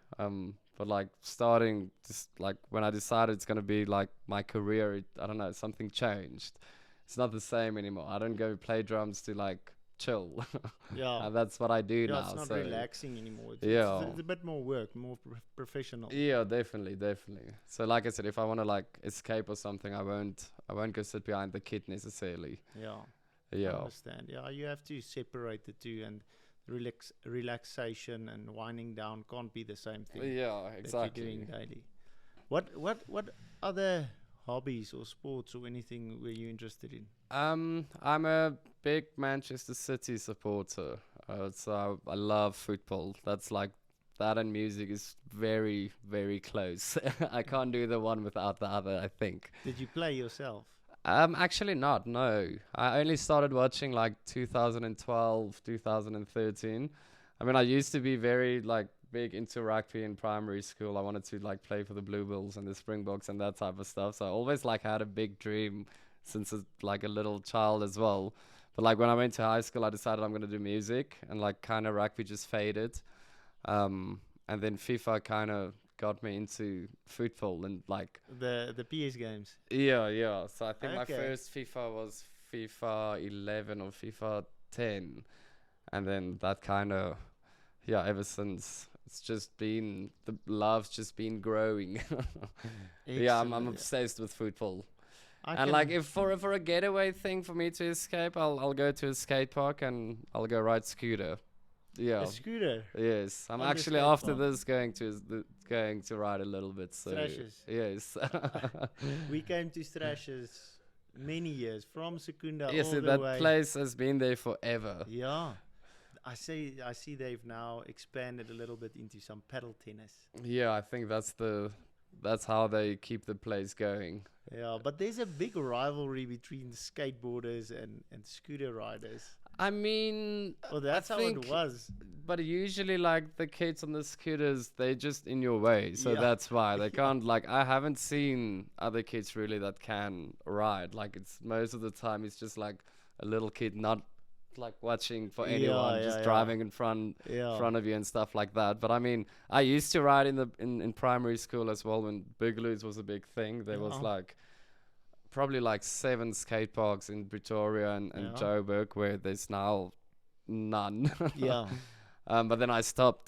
But like starting, just like when I decided it's gonna be like my career, I don't know, something changed. It's not the same anymore. I don't go play drums to like chill. Yeah. And that's what I do Yeah, now. it's not So relaxing anymore. yeah. It's a bit more work, more professional. Yeah, definitely. So like I said, if I want to like escape or something, I won't go sit behind the kit necessarily. Yeah. I Yeah. understand. Yeah, you have to separate the two, and relaxation and winding down can't be the same thing Yeah, that exactly. you're doing daily. What other hobbies or sports or anything were you interested in? I'm a big Manchester City supporter. So I love football. That's like that and music is very, very close. I can't do the one without the other, I think. Did you play yourself? Actually not, no. I only started watching like 2012, 2013. I mean, I used to be very like big into rugby in primary school. I wanted to like play for the Blue Bulls and the Springboks and that type of stuff. So I always like had a big dream since like a little child as well. But like when I went to high school, I decided I'm gonna do music, and like kind of rugby just faded. And then FIFA kind of got me into football and like The PS games. yeah. So I think my Okay. first FIFA was FIFA 11 or FIFA 10, and then that kind of ever since it's just been the love's just been growing. Yeah, I'm Excellent. obsessed with football. I And like if for a getaway thing for me to escape, I'll go to a skate park and I'll go ride scooter. Yeah. a scooter. Yes, I'm On the actually skate after park. this going to ride a little bit. So Thrashes. yes, We came to Thrashes many years from Secunda yes, all the that way. place has been there forever. Yeah. I see they've now expanded a little bit into some paddle tennis. Yeah, I think that's how they keep the place going. Yeah, but there's a big rivalry between skateboarders and scooter riders. I mean, Well, that's how think- it was. but usually like the kids on the scooters, they're just in your way, so Yeah. that's why they can't. Like, I haven't seen other kids really that can ride. Like, it's most of the time it's just like a little kid not like watching for anyone, just driving in front Yeah. of you and stuff like that. But I mean, I used to ride in primary school as well when Bigaloos was a big thing. There was Yeah. like probably like 7 skate parks in Pretoria and Yeah. Joburg, where there's now none. Yeah. But then I stopped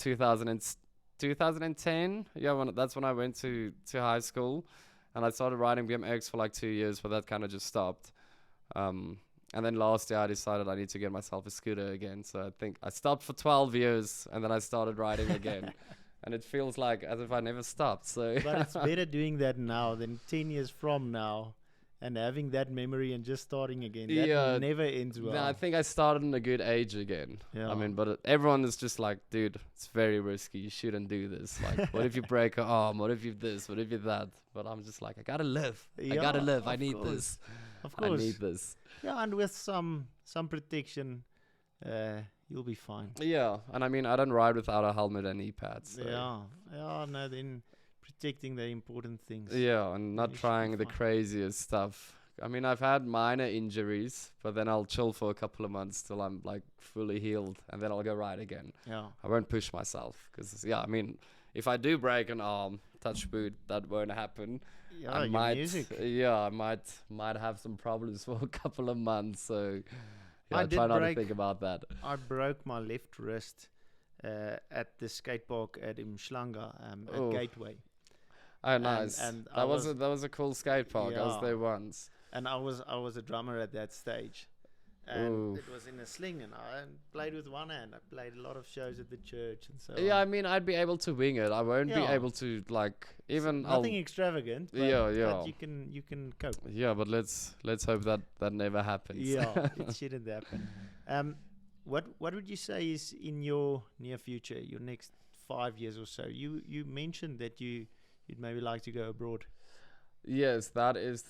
2010. Yeah, that's when I went to high school, and I started riding BMX for like 2 years, but that kind of just stopped. And then last year I decided I need to get myself a scooter again. So I think I stopped for 12 years, and then I started riding again. And it feels like as if I never stopped. So But it's better doing that now than 10 years from now and having that memory and just starting again. That Yeah. never ends well. No, I think I started in a good age again. Yeah. I mean, but everyone is just like, dude, it's very risky. You shouldn't do this. Like, what if you break an arm? What if you this? What if you that? But I'm just like, I gotta live. I gotta Yeah, live. I of need course. this. Of I course. need this. Yeah, and with some protection, you'll be fine. Yeah, and I mean, I don't ride without a helmet and knee pads. So. Yeah, no, then protecting the important things. Yeah, and You not should be trying the fine. craziest stuff. I mean, I've had minor injuries, but then I'll chill for a couple of months till I'm like fully healed, and then I'll go ride again. Yeah. I won't push myself because, yeah, I mean, if I do break an arm, touch wood, that won't happen. Yeah, I your might, music. I might have some problems for a couple of months. So, yeah, I I did try not to break- think about that. I broke my left wrist at the skate park at Mshlanga at Oh. Gateway. Oh, nice. and I that was a cool skate park. I was Yeah. there once. And I was a drummer at that stage. And Ooh. it was in a sling, and I played with one hand. I played a lot of shows at the church and so Yeah, I on. mean, I'd be able to wing it. I won't be Yeah. able to like even. Nothing extravagant. But, Yeah. But you can cope. Yeah, but let's hope that never happens. Yeah, it shouldn't happen. What would you say is in your near future, your next 5 years or so? You mentioned that you'd maybe like to go abroad. Yes, that is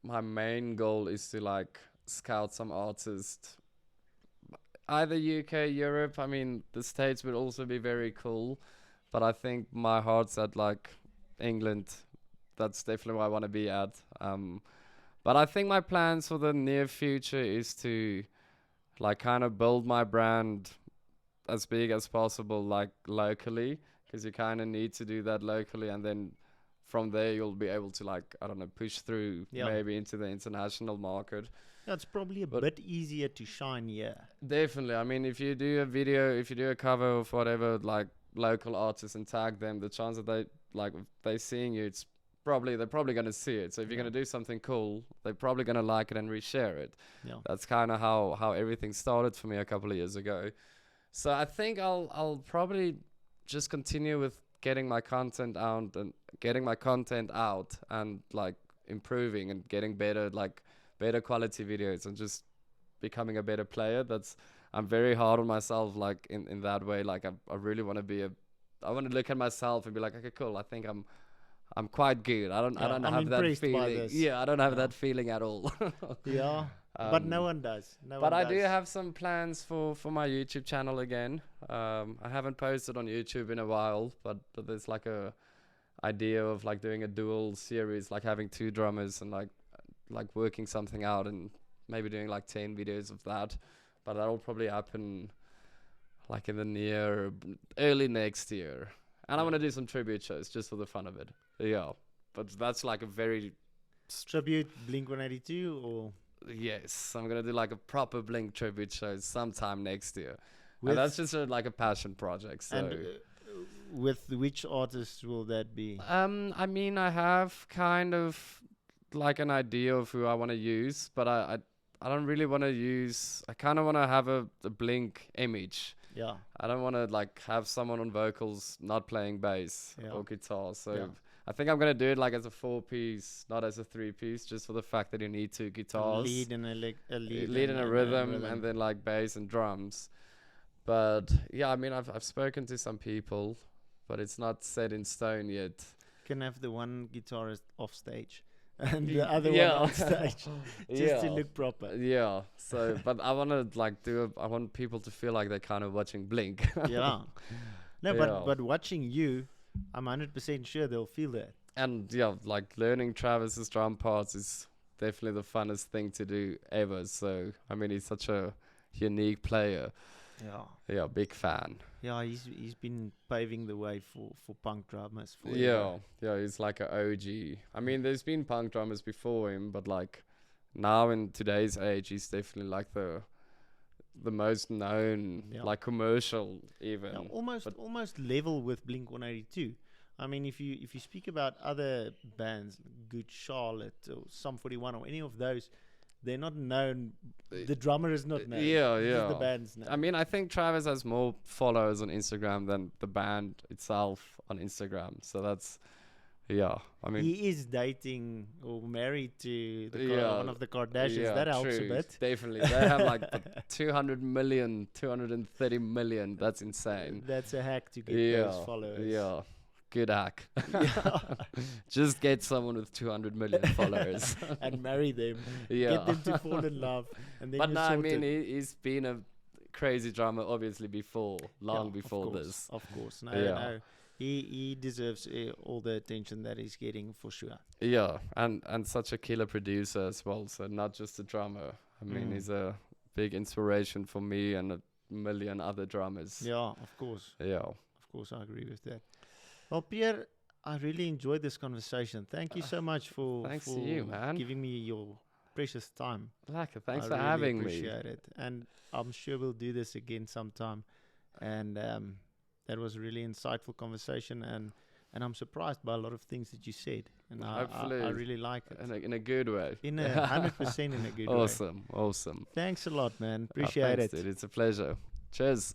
my main goal is to like scout some artists, either UK, Europe. I mean, the States would also be very cool, but I think my heart's at like England. That's definitely where I want to be at. But I think my plans for the near future is to like kind of build my brand as big as possible, like locally, because you kind of need to do that locally, and then from there you'll be able to, like, I don't know, push through maybe into the international market. Yeah, it's probably a bit easier to shine here. Definitely. I mean, if you do a video, if you do a cover of whatever, like local artists, and tag them, the chance that they seeing you, they're probably gonna see it. So if you're gonna do something cool, they're probably gonna like it and reshare it. Yeah. That's kind of how everything started for me a couple of years ago. So I think I'll probably just continue with getting my content out and like improving and getting better quality videos, and just becoming a better player. I'm very hard on myself, like in that way. Like I really want to I want to look at myself and be like, okay, cool, I think I'm quite good. I don't have that feeling. Yeah, I don't have that feeling at all. Yeah. But no one does. But I do have some plans for my YouTube channel again. I haven't posted on YouTube in a while, but there's like a idea of like doing a dual series, like having 2 drummers and like working something out, and maybe doing like 10 videos of that. But that'll probably happen like in the early next year. And I want to do some tribute shows just for the fun of it. Yeah. But that's like a very tribute Blink-182 or... Yes, I'm going to do like a proper Blink tribute show sometime next year. And that's just like a passion project. So. And with which artists will that be? I mean, I have kind of like an idea of who I want to use, but I don't really want to use... I kind of want to have a Blink image. Yeah. I don't want to like have someone on vocals not playing bass or guitar. So I think I'm going to do it like as a 4-piece, not as a 3-piece, just for the fact that you need 2 guitars. Lead and a lead and a rhythm, and then like bass and drums. But yeah, I mean, I've spoken to some people, but it's not set in stone yet. Can have the one guitarist off stage and the other one on stage, just to look proper. Yeah. So, but I want to like I want people to feel like they're kind of watching Blink. Yeah. No, but watching you, I'm 100% sure they'll feel that. And yeah, like learning Travis's drum parts is definitely the funnest thing to do ever. So, I mean, he's such a unique player. Yeah, big fan. Yeah, he's been paving the way for punk drummers. Yeah, he's like an OG. I mean, there's been punk drummers before him, but like now in today's age, he's definitely like the most known, like commercial even. Yeah, almost level with Blink-182. I mean, if you speak about other bands, Good Charlotte or Sum 41 or any of those, they're not known. The drummer is not known. Yeah. The band's known. I mean, I think Travis has more followers on Instagram than the band itself on Instagram. So that's, I mean, he is dating or married to one of the Kardashians. Yeah, that helps a bit. Definitely. They have like 200 million, 230 million. That's insane. That's a hack to get those followers. Yeah. Good hack. Just get someone with 200 million followers and marry them. Get them to fall in love. And then I mean, he's been a crazy drummer, obviously, long before this. Of course. No. He deserves all the attention that he's getting for sure. Yeah, and such a killer producer as well. So not just a drummer. I mean, he's a big inspiration for me and a million other drummers. Yeah, of course. Yeah. Of course, I agree with that. Well, Pierre, I really enjoyed this conversation. Thank you so much for you, man. Giving me your precious time. Thanks for having me. I appreciate it. And I'm sure we'll do this again sometime. And that was a really insightful conversation. And I'm surprised by a lot of things that you said. And I really like it. In a good way. 100% in a good way. Awesome. Thanks a lot, man. Appreciate it. Dude. It's a pleasure. Cheers.